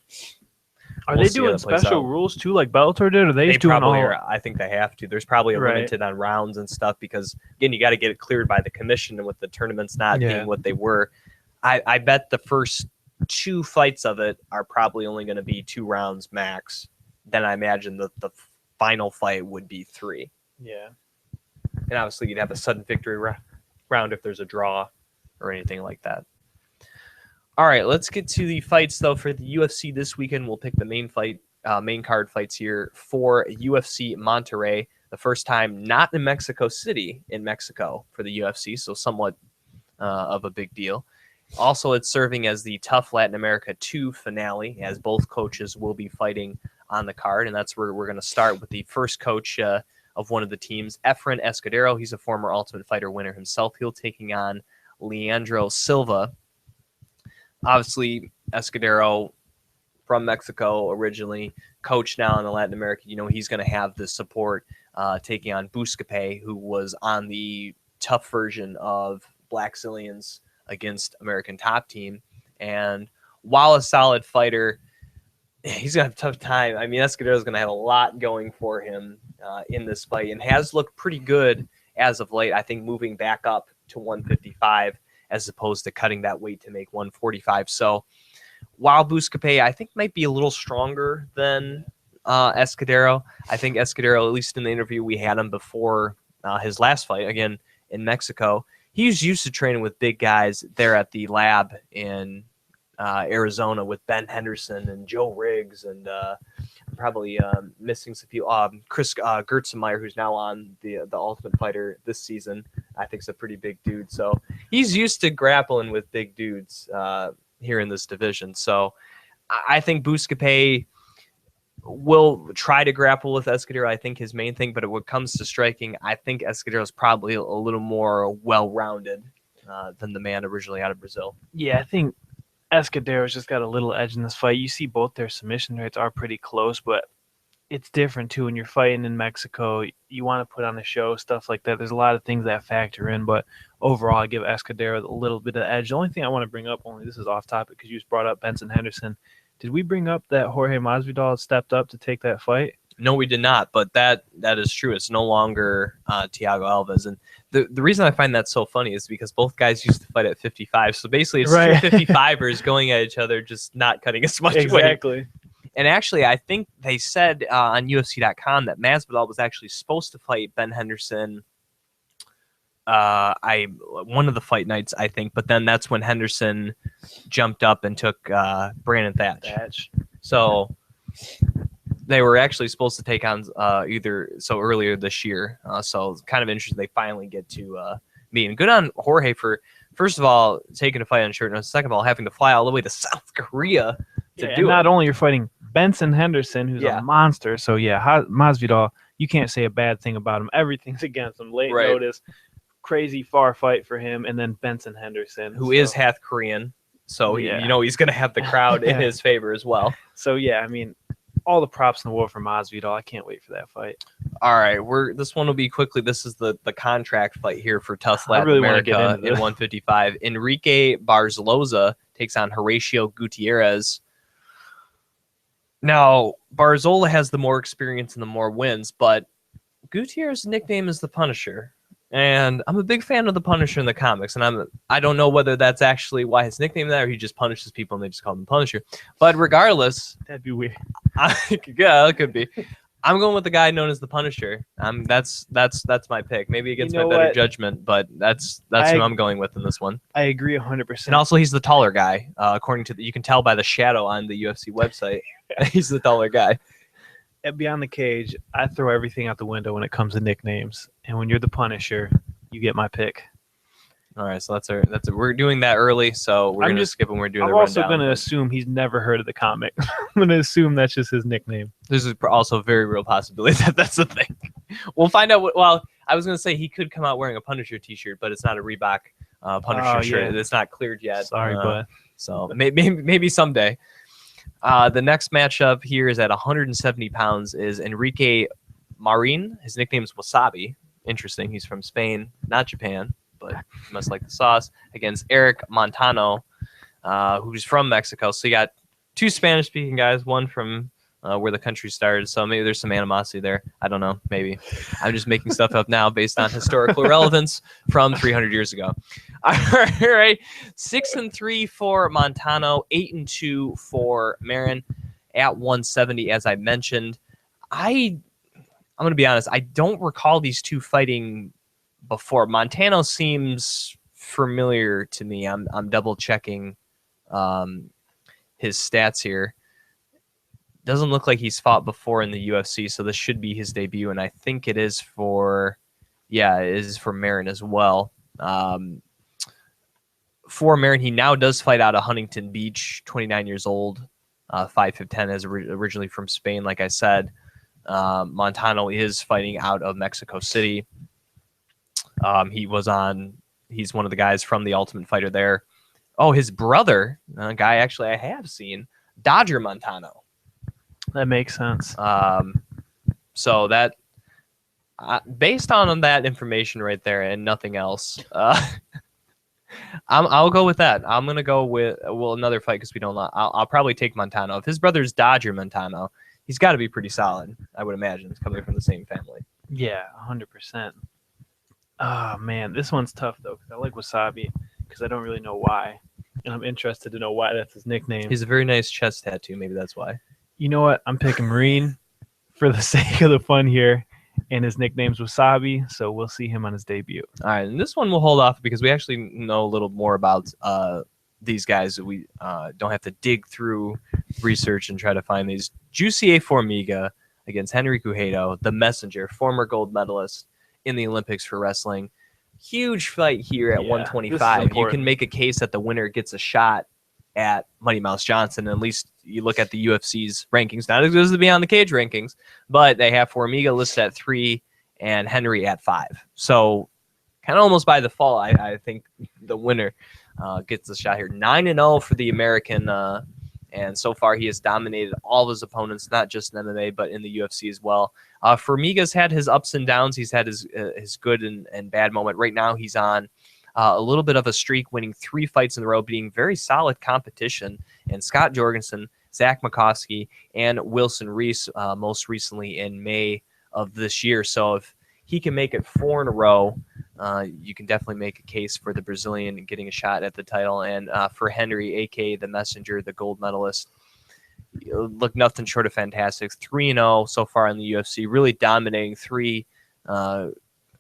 Speaker 2: are they doing special rules too, like Bellator did? Or they doing
Speaker 1: probably are. I think they have to. There's probably a limited on rounds and stuff, because again, you got to get it cleared by the commission, and with the tournaments not being what they were, I bet the first 2 fights of it are probably only going to be 2 rounds max. Then I imagine that the final fight would be 3.
Speaker 2: Yeah.
Speaker 1: And obviously you'd have a sudden victory round if there's a draw or anything like that. All right, let's get to the fights, though. For the UFC this weekend, we'll pick the main card fights here for UFC Monterrey. The first time not in Mexico City, in Mexico for the UFC, so somewhat of a big deal. Also, it's serving as the Tough Latin America 2 finale, as both coaches will be fighting on the card, and that's where we're going to start with the first coach of one of the teams, Efren Escudero. He's a former Ultimate Fighter winner himself. He'll taking on Leandro Silva. Obviously, Escudero from Mexico originally, coach now in the Latin America. He's going to have the support taking on Buscape, who was on the tough version of Blackzilians against American Top Team. And while a solid fighter, he's going to have a tough time. I mean, Escudero is going to have a lot going for him in this fight and has looked pretty good as of late. I think moving back up to 155 as opposed to cutting that weight to make 145. So while Buscapé, I think, might be a little stronger than Escudero, I think Escudero, at least in the interview we had him before his last fight, again, in Mexico, he's used to training with big guys there at the lab in Arizona with Ben Henderson and Joe Riggs and probably missing some people. Chris Gertzenmeyer, who's now on the Ultimate Fighter this season, I think is a pretty big dude. So he's used to grappling with big dudes here in this division. So I think Buscapé will try to grapple with Escudero. I think his main thing, but when it comes to striking, I think Escudero is probably a little more well-rounded than the man originally out of Brazil.
Speaker 2: Yeah, I think Escudero's just got a little edge in this fight. You see both their submission rates are pretty close, but it's different too when you're fighting in Mexico. You want to put on a show, stuff like that. There's a lot of things that factor in, but overall, I give Escudero a little bit of edge. The only thing I want to bring up, this is off topic because you just brought up Benson Henderson. Did we bring up that Jorge Masvidal stepped up to take that fight?
Speaker 1: No, we did not, but that is true. It's no longer Thiago Alves. And the reason I find that so funny is because both guys used to fight at 55. So basically, it's
Speaker 2: right.
Speaker 1: two 55ers going at each other, just not cutting as much weight.
Speaker 2: Exactly.
Speaker 1: And actually, I think they said on UFC.com that Masvidal was actually supposed to fight Ben Henderson one of the fight nights, I think. But then that's when Henderson jumped up and took Brandon Thatch. So they were actually supposed to take on earlier this year. So it's kind of interesting they finally get to meet. And good on Jorge for, first of all, taking a fight on short notice. Second of all, having to fly all the way to South Korea to do it.
Speaker 2: Not only you're fighting Benson Henderson, who's a monster. So, Masvidal, you can't say a bad thing about him. Everything's against him. Late notice, crazy far fight for him. And then Benson Henderson,
Speaker 1: who is half Korean. So, he's going to have the crowd in his favor as well.
Speaker 2: So, all the props in the world for Masvidal. I can't wait for that fight.
Speaker 1: All right, this one will be quickly. This is the contract fight here for Tough Latin
Speaker 2: really
Speaker 1: America in 155. Enrique Barzola takes on Horatio Gutierrez. Now, Barzola has the more experience and the more wins, but Gutierrez's nickname is the Punisher. And I'm a big fan of the Punisher in the comics, and I don't know whether that's actually why his nickname is that, or he just punishes people and they just call him the Punisher. But regardless,
Speaker 2: that'd be weird.
Speaker 1: Yeah, it could be. I'm going with the guy known as the Punisher. That's my pick. Maybe against my better judgment, but that's who I'm going with in this one.
Speaker 2: I agree 100%.
Speaker 1: And also, he's the taller guy, according to you can tell by the shadow on the UFC website. He's the taller guy.
Speaker 2: At Beyond the Cage, I throw everything out the window when it comes to nicknames. And when you're the Punisher, you get my pick.
Speaker 1: All right, so that's we're doing that early, so we're going to skip when we're doing the rundown.
Speaker 2: I'm also going to assume he's never heard of the comic. I'm going to assume that's just his nickname.
Speaker 1: There's also a very real possibility that that's the thing. We'll find out. I was going to say he could come out wearing a Punisher t-shirt, but it's not a Reebok Punisher shirt. It's not cleared yet.
Speaker 2: Sorry, bud.
Speaker 1: So maybe someday. The next matchup here is at 170 pounds is Enrique Marin. His nickname is Wasabi. Interesting. He's from Spain, not Japan, but he must like the sauce. Against Eric Montano, who's from Mexico. So you got two Spanish-speaking guys, one from where the country started. So maybe there's some animosity there. I don't know. Maybe. I'm just making stuff up now based on historical relevance from 300 years ago. All right. 6-3 for Montano, 8-2 for Marin at 170, as I mentioned. I'm going to be honest. I don't recall these two fighting before. Montano seems familiar to me. I'm double checking his stats here. Doesn't look like he's fought before in the UFC, so this should be his debut, and I think it is for Marin as well. For Marin, he now does fight out of Huntington Beach, 29 years old, 5'10", as originally from Spain, like I said. Montano is fighting out of Mexico City. He's one of the guys from the Ultimate Fighter there. Oh, his brother, a guy actually I have seen, Dodger Montano.
Speaker 2: That makes sense.
Speaker 1: So that Based on that information right there and nothing else, I'll go with that. I'm gonna go with another fight because we don't. I'll probably take Montano. If his brother's Dodger Montano, he's got to be pretty solid. I would imagine it's coming from the same family.
Speaker 2: Yeah, 100%. Oh man, this one's tough though because I like Wasabi because I don't really know why, and I'm interested to know why that's his nickname.
Speaker 1: He's a very nice chest tattoo. Maybe that's why.
Speaker 2: You know what? I'm picking Marine for the sake of the fun here, and his nickname's Wasabi, so we'll see him on his debut.
Speaker 1: All right, and this one we'll hold off because we actually know a little more about these guys. We don't have to dig through research and try to find these. Jussier Formiga against Henry Cejudo, the messenger, former gold medalist in the Olympics for wrestling. Huge fight here at 125. You can make a case that the winner gets a shot at Mighty Mouse Johnson. At least you look at the UFC's rankings, not as good as the Beyond the Cage rankings, but they have Formiga listed at 3 and Henry at 5. So kind of almost by default, I think the winner gets the shot here. 9-0 for the American, and so far he has dominated all of his opponents, not just in MMA, but in the UFC as well. Formiga's had his ups and downs. He's had his good and bad moment. Right now he's on a little bit of a streak, winning 3 fights in a row, being very solid competition. And Scott Jorgensen, Zach McCoskey, and Wilson Reese most recently in May of this year. So if he can make it 4 in a row, you can definitely make a case for the Brazilian getting a shot at the title. And for Henry, a.k.a. the messenger, the gold medalist, look nothing short of fantastic. 3-0 so far in the UFC, really dominating 3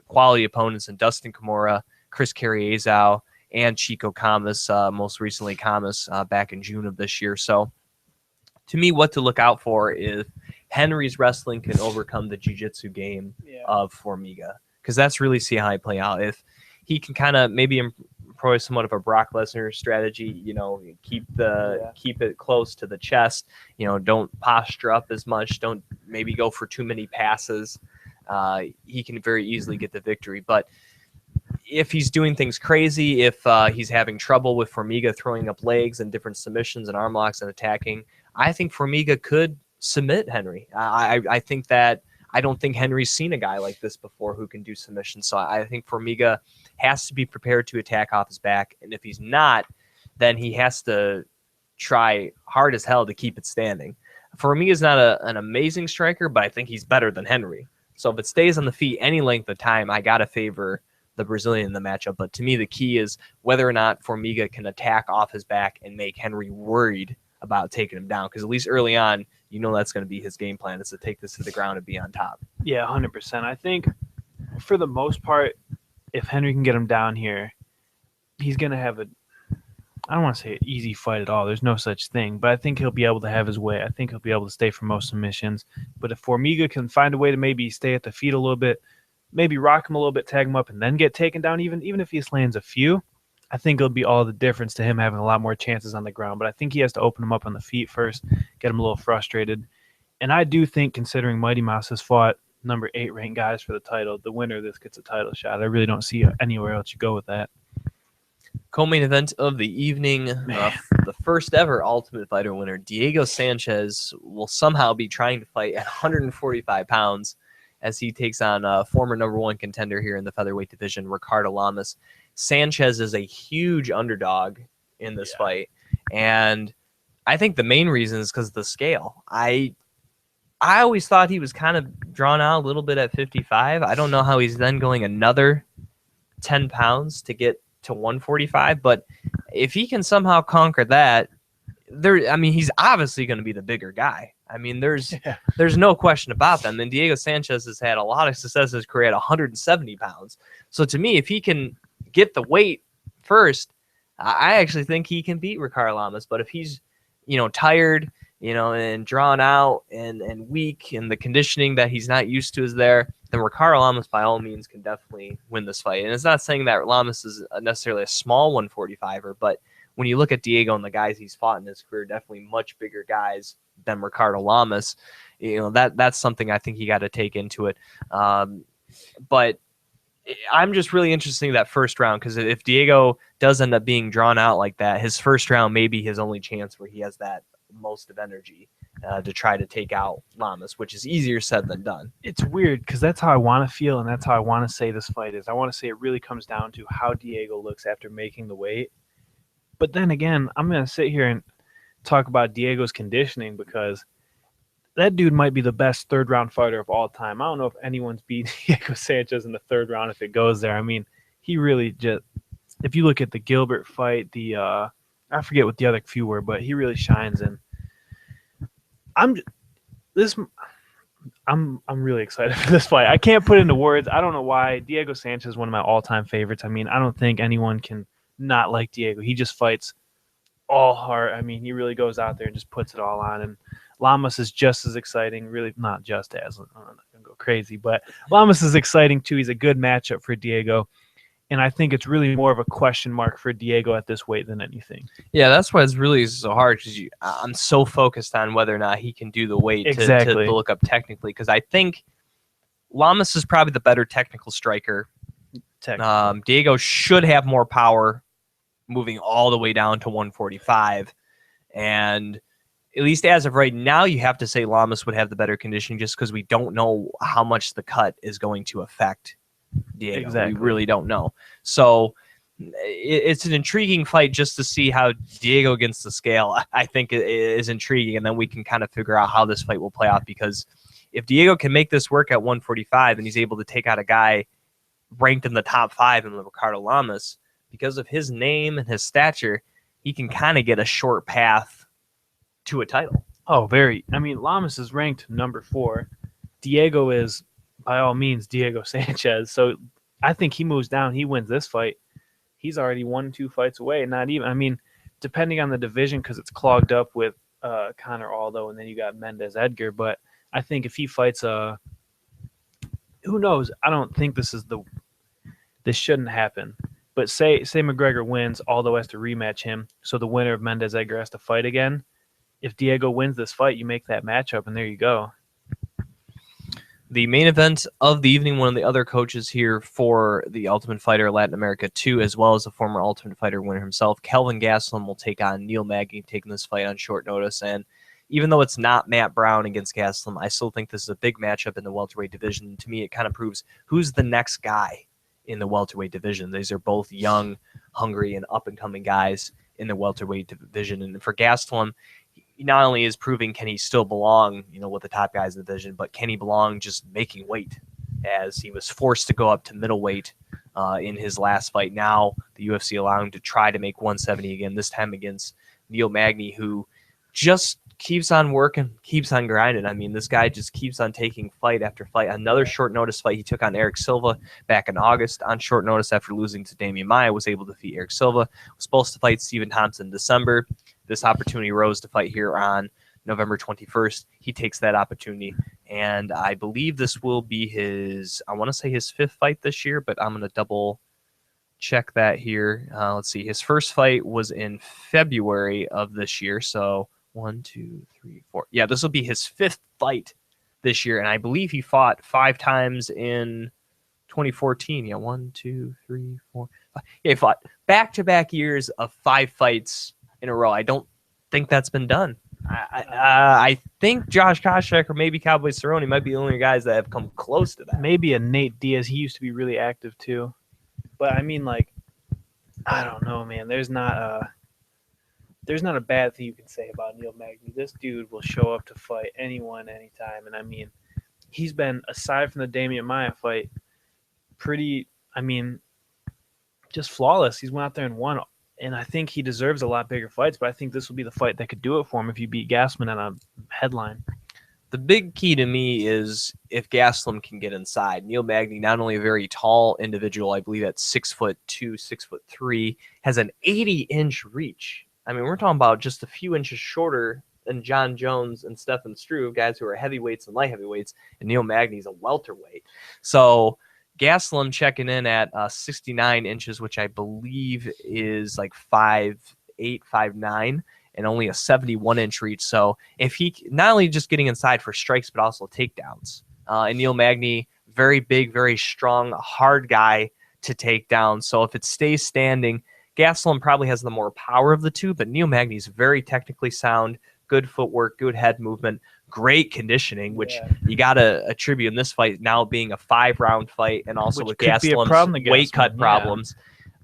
Speaker 1: quality opponents in Dustin Kimura, Chris Carriezao, and Chico Camus, most recently Camus back in June of this year. So to me, what to look out for is Henry's wrestling can overcome the jiu-jitsu game of Formiga, because that's really see how he play out. If he can kind of maybe employ somewhat of a Brock Lesnar strategy, keep it close to the chest, don't posture up as much, don't maybe go for too many passes, he can very easily get the victory. But if he's doing things crazy, if he's having trouble with Formiga throwing up legs and different submissions and arm locks and attacking, I think Formiga could submit Henry. I think that I don't think Henry's seen a guy like this before who can do submissions. So I think Formiga has to be prepared to attack off his back. And if he's not, then he has to try hard as hell to keep it standing. Formiga's not an amazing striker, but I think he's better than Henry. So if it stays on the feet any length of time, I got to favor the Brazilian in the matchup. But to me, the key is whether or not Formiga can attack off his back and make Henry worried about taking him down. Because at least early on, that's going to be his game plan, is to take this to the ground and be on top.
Speaker 2: Yeah, 100%. I think for the most part, if Henry can get him down here, he's going to have I don't want to say an easy fight at all. There's no such thing. But I think he'll be able to have his way. I think he'll be able to stay for most submissions. But if Formiga can find a way to maybe stay at the feet a little bit, maybe rock him a little bit, tag him up, and then get taken down, even if he lands a few, I think it'll be all the difference to him having a lot more chances on the ground. But I think he has to open him up on the feet first, get him a little frustrated. And I do think, considering Mighty Mouse has fought number 8 ranked guys for the title, the winner of this gets a title shot. I really don't see anywhere else you go with that.
Speaker 1: Co-main event of the evening, the first ever Ultimate Fighter winner, Diego Sanchez, will somehow be trying to fight at 145 pounds as he takes on former number 1 contender here in the featherweight division, Ricardo Lamas. Sanchez is a huge underdog in this fight, and I think the main reason is because of the scale. I always thought he was kind of drawn out a little bit at 55. I don't know how he's then going another 10 pounds to get to 145, but if he can somehow conquer that, he's obviously going to be the bigger guy. There's no question about that. And Diego Sanchez has had a lot of success in his career at 170 pounds. So to me, if he can get the weight first, I actually think he can beat Ricardo Lamas. But if he's, tired, and drawn out and weak, and the conditioning that he's not used to is there, then Ricardo Lamas by all means can definitely win this fight. And it's not saying that Lamas is necessarily a small 145er, but when you look at Diego and the guys he's fought in his career, definitely much bigger guys than Ricardo Lamas. That's something I think you got to take into it. But I'm just really interested in that first round, because if Diego does end up being drawn out like that, his first round may be his only chance where he has that most of energy. to try to take out Lamas, which is easier said than done.
Speaker 2: It's weird because that's how I want to feel, and that's how I want to say this fight is. I want to say it really comes down to how Diego looks after making the weight. But then again, I'm going to sit here and talk about Diego's conditioning because that dude might be the best third-round fighter of all time. I don't know if anyone's beat Diego Sanchez in the third round if it goes there. I mean, he really just – if you look at the Gilbert fight, I forget what the other few were, but he really shines. And I'm really excited for this fight. I can't put it into words. I don't know why. Diego Sanchez is one of my all-time favorites. I mean, I don't think anyone can not like Diego. He just fights all heart. I mean, he really goes out there and just puts it all on. And Lamas is just as exciting, really not just as, I'm not going to go crazy, but Lamas is exciting too. He's a good matchup for Diego. And I think it's really more of a question mark for Diego at this weight than anything.
Speaker 1: Yeah, that's why it's really so hard because I'm so focused on whether or not he can do the weight to look up technically, because I think Lamas is probably the better technical striker. Diego should have more power moving all the way down to 145. And at least as of right now, you have to say Lamas would have the better conditioning just because we don't know how much the cut is going to affect Diego.
Speaker 2: Exactly.
Speaker 1: We really don't know. So it's an intriguing fight just to see how Diego against the scale, I think, is intriguing. And then we can kind of figure out how this fight will play out, because if Diego can make this work at 145 and he's able to take out a guy ranked in the top 5 in Ricardo Lamas, because of his name and his stature, he can kind of get a short path to a title.
Speaker 2: Oh, very. I mean, Lamas is ranked number 4. Diego is, by all means, Diego Sanchez. So I think he moves down. He wins this fight. He's already 1-2 fights away. Not even, I mean, depending on the division, because it's clogged up with Conor Aldo, and then you got Mendez Edgar. But I think if he fights who knows? I don't think this shouldn't happen. But say McGregor wins, Aldo has to rematch him, so the winner of Mendez Edgar has to fight again. If Diego wins this fight, you make that matchup, and there you go.
Speaker 1: The main event of the evening, one of the other coaches here for the Ultimate Fighter Latin America 2, as well as the former Ultimate Fighter winner himself, Kelvin Gastelum, will take on Neil Magny, taking this fight on short notice. And even though it's not Matt Brown against Gastelum, I still think this is a big matchup in the welterweight division. To me, it kind of proves who's the next guy in the welterweight division. These are both young, hungry, and up-and-coming guys in the welterweight division. And for Gastelum, he not only is proving can he still belong, with the top guys in the division, but can he belong just making weight, as he was forced to go up to middleweight in his last fight. Now the UFC allowing him to try to make 170 again, this time against Neil Magny, who just keeps on working, keeps on grinding. I mean, this guy just keeps on taking fight after fight. Another short notice fight. He took on Eric Silva back in August on short notice after losing to Damian Maia, was able to defeat Eric Silva. Was supposed to fight Stephen Thompson in December. This opportunity rose to fight here on November 21st. He takes that opportunity, and I believe this will be his 5th fight this year, but I'm going to double check that here. Let's see. His first fight was in February of this year, so 1, 2, 3, 4. Yeah, this will be his 5th fight this year, and I believe he fought 5 times in 2014. Yeah, 1, 2, 3, 4, 5. Yeah, he fought back-to-back years of 5 fights in a row. I don't think that's been done. I think Josh Koscheck or maybe Cowboy Cerrone might be the only guys that have come close to that.
Speaker 2: Maybe a Nate Diaz. He used to be really active too. But I mean, I don't know, man. There's not a bad thing you can say about Neil Magny. This dude will show up to fight anyone, anytime. And I mean, he's been, aside from the Damian Maia fight, just flawless. He's went out there and won. And I think he deserves a lot bigger fights, but I think this will be the fight that could do it for him if you beat Gastelum on a headline.
Speaker 1: The big key to me is if Gastelum can get inside. Neil Magny, not only a very tall individual, I believe at 6'2", 6'3", has an 80-inch reach. I mean, we're talking about just a few inches shorter than John Jones and Stefan Struve, guys who are heavyweights and light heavyweights, and Neil Magny's a welterweight. So Gastelum checking in at 69 inches, which I believe is like 5'8", 5'9", and only a 71-inch reach. So if he not only just getting inside for strikes, but also takedowns. And Neil Magny, very big, very strong, hard guy to take down. So if it stays standing, Gastelum probably has the more power of the two, but Neil Magny is very technically sound, good footwork, good head movement, great conditioning, which
Speaker 2: Yeah.
Speaker 1: you got to attribute in this fight now being a 5-round fight, and also
Speaker 2: Which
Speaker 1: with
Speaker 2: could be a problem
Speaker 1: Gastelum's
Speaker 2: to
Speaker 1: weight cut
Speaker 2: Gastelum, yeah.
Speaker 1: problems.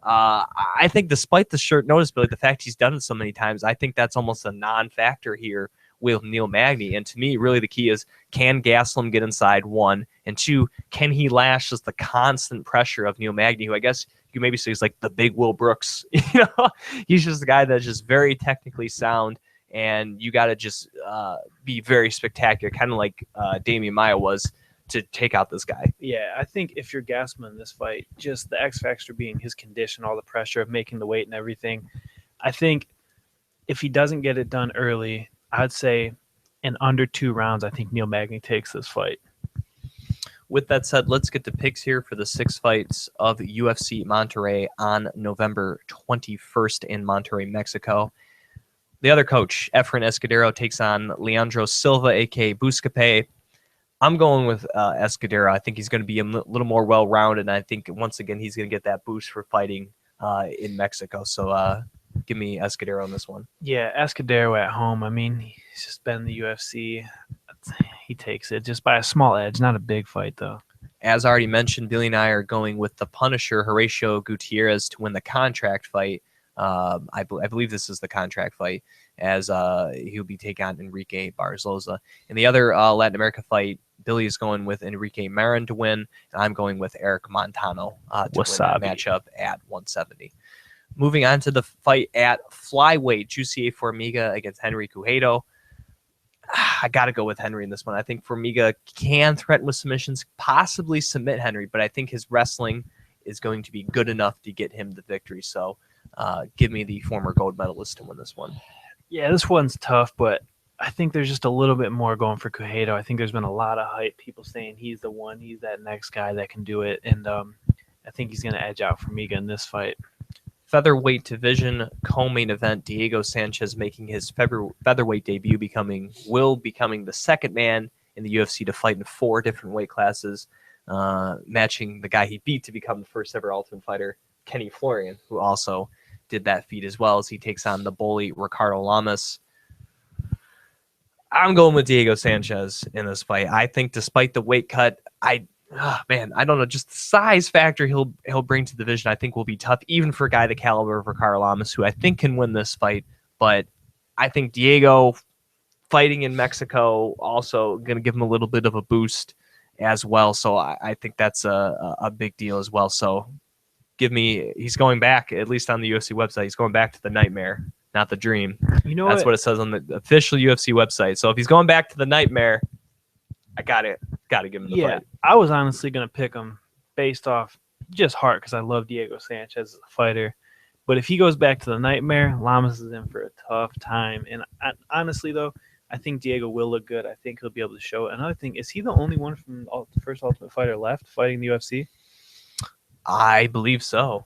Speaker 1: I think despite the short notice, Billy, the fact he's done it so many times, I think that's almost a non-factor here with Neil Magny. And to me, really the key is, can Gastelum get inside, 1? And 2, can he lash just the constant pressure of Neil Magny, who I guess you maybe say is like the big Will Brooks. He's just a guy that's just very technically sound, and you got to just be very spectacular, kind of like Damian Maia was, to take out this guy.
Speaker 2: Yeah, I think if you're Gastelum in this fight, just the X factor being his condition, all the pressure of making the weight and everything, I think if he doesn't get it done early, I'd say in under 2 rounds, I think Neil Magny takes this fight.
Speaker 1: With that said, let's get to picks here for the 6 fights of UFC Monterrey on November 21st in Monterrey, Mexico. The other coach, Efren Escudero, takes on Leandro Silva, a.k.a. Buscape. I'm going with Escudero. I think he's going to be a little more well-rounded, and I think, once again, he's going to get that boost for fighting in Mexico. So give me Escudero on this one.
Speaker 2: Yeah, Escudero at home. I mean, he's just been in the UFC. He takes it just by a small edge, not a big fight, though.
Speaker 1: As already mentioned, Billy and I are going with the Punisher, Horatio Gutierrez, to win the contract fight. I believe this is the contract fight, as he'll be taking on Enrique Barzosa. In the other Latin America fight, Billy is going with Enrique Marin to win, and I'm going with Eric Montano to win that matchup at 170. Moving on to the fight at flyweight, Jussier Formiga against Henry Cejudo. I got to go with Henry in this one. I think Formiga can threaten with submissions, possibly submit Henry, but I think his wrestling is going to be good enough to get him the victory. So give me the former gold medalist to win this one.
Speaker 2: Yeah, this one's tough, but I think there's just a little bit more going for Cejudo. I think there's been a lot of hype, people saying he's the one, he's that next guy that can do it, and I think he's going to edge out Formiga in this fight.
Speaker 1: Featherweight division co-main event, Diego Sanchez making his featherweight debut, becoming the second man in the UFC to fight in 4 different weight classes, matching the guy he beat to become the first ever Ultimate Fighter, Kenny Florian, who also did that feat as well, as he takes on the bully Ricardo Lamas. I'm going with Diego Sanchez in this fight. I think despite the weight cut, I don't know, just the size factor he'll bring to the division, I think will be tough, even for a guy the caliber of Ricardo Lamas, who I think can win this fight. But I think Diego fighting in Mexico also going to give him a little bit of a boost as well. So I think that's a big deal as well. So he's going back, at least on the UFC website, he's going back to the nightmare, not the dream. That's what it says on the official UFC website. So if he's going back to the nightmare, I got to give him the fight.
Speaker 2: I was honestly going to pick him based off just heart, because I love Diego Sanchez as a fighter. But if he goes back to the nightmare, Lamas is in for a tough time. And honestly, though, I think Diego will look good. I think he'll be able to show it. Another thing, is he the only one from the first Ultimate Fighter left fighting the UFC?
Speaker 1: I believe so.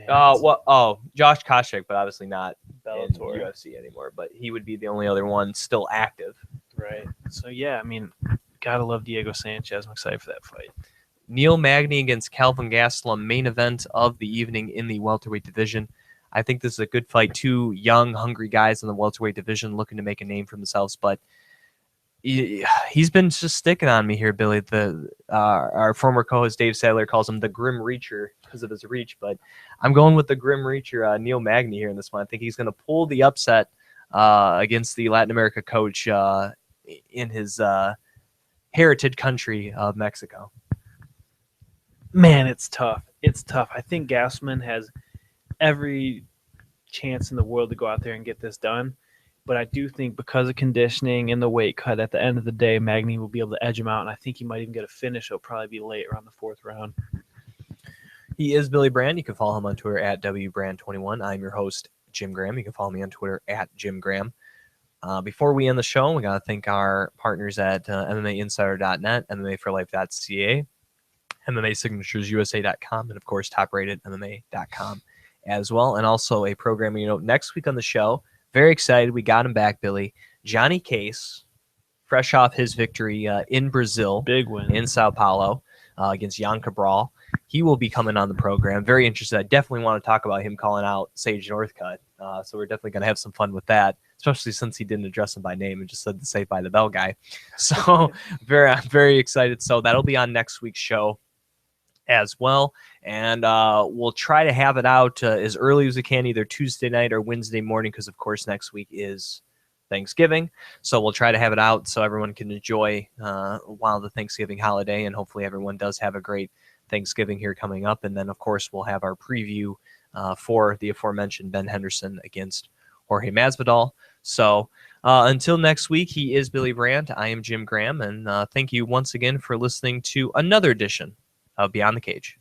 Speaker 1: Josh Koscheck, but obviously not Bellator in UFC anymore. But he would be the only other one still active.
Speaker 2: Right. So, yeah, I mean, gotta love Diego Sanchez. I'm excited for that fight.
Speaker 1: Neil Magny against Calvin Gastelum, main event of the evening in the welterweight division. I think this is a good fight. 2 young, hungry guys in the welterweight division looking to make a name for themselves. But he's been just sticking on me here, Billy. Our former co-host Dave Sadler calls him the Grim Reacher because of his reach. But I'm going with the Grim Reacher, Neil Magny, here in this one. I think he's going to pull the upset against the Latin America coach in his heritage country of Mexico.
Speaker 2: Man, it's tough. It's tough. I think Gastelum has every chance in the world to go out there and get this done. But I do think because of conditioning and the weight cut, at the end of the day, Magny will be able to edge him out. And I think he might even get a finish. It'll probably be late, around the 4th round.
Speaker 1: He is Billy Brand. You can follow him on Twitter at WBrand21. I'm your host, Jim Graham. You can follow me on Twitter at Jim Graham. Before we end the show, we got to thank our partners at MMAinsider.net, MMAforlife.ca, MMASignaturesUSA.com, and, of course, TopRatedMMA.com as well. And also a programming note next week on the show. Very excited. We got him back, Billy. Johnny Case, fresh off his victory in Brazil.
Speaker 2: Big win.
Speaker 1: In Sao Paulo against Jan Cabral. He will be coming on the program. Very interested. I definitely want to talk about him calling out Sage Northcutt. So we're definitely going to have some fun with that. especially since he didn't address him by name and just said the Saved by the Bell guy. So I'm very excited. So that'll be on next week's show as well. And we'll try to have it out as early as we can, either Tuesday night or Wednesday morning, because, of course, next week is Thanksgiving. So we'll try to have it out so everyone can enjoy while the Thanksgiving holiday, and hopefully everyone does have a great Thanksgiving here coming up. And then, of course, we'll have our preview for the aforementioned Ben Henderson against Jorge Masvidal. So until next week, he is Billy Brant. I am Jim Gramm, and thank you once again for listening to another edition of Beyond the Cage.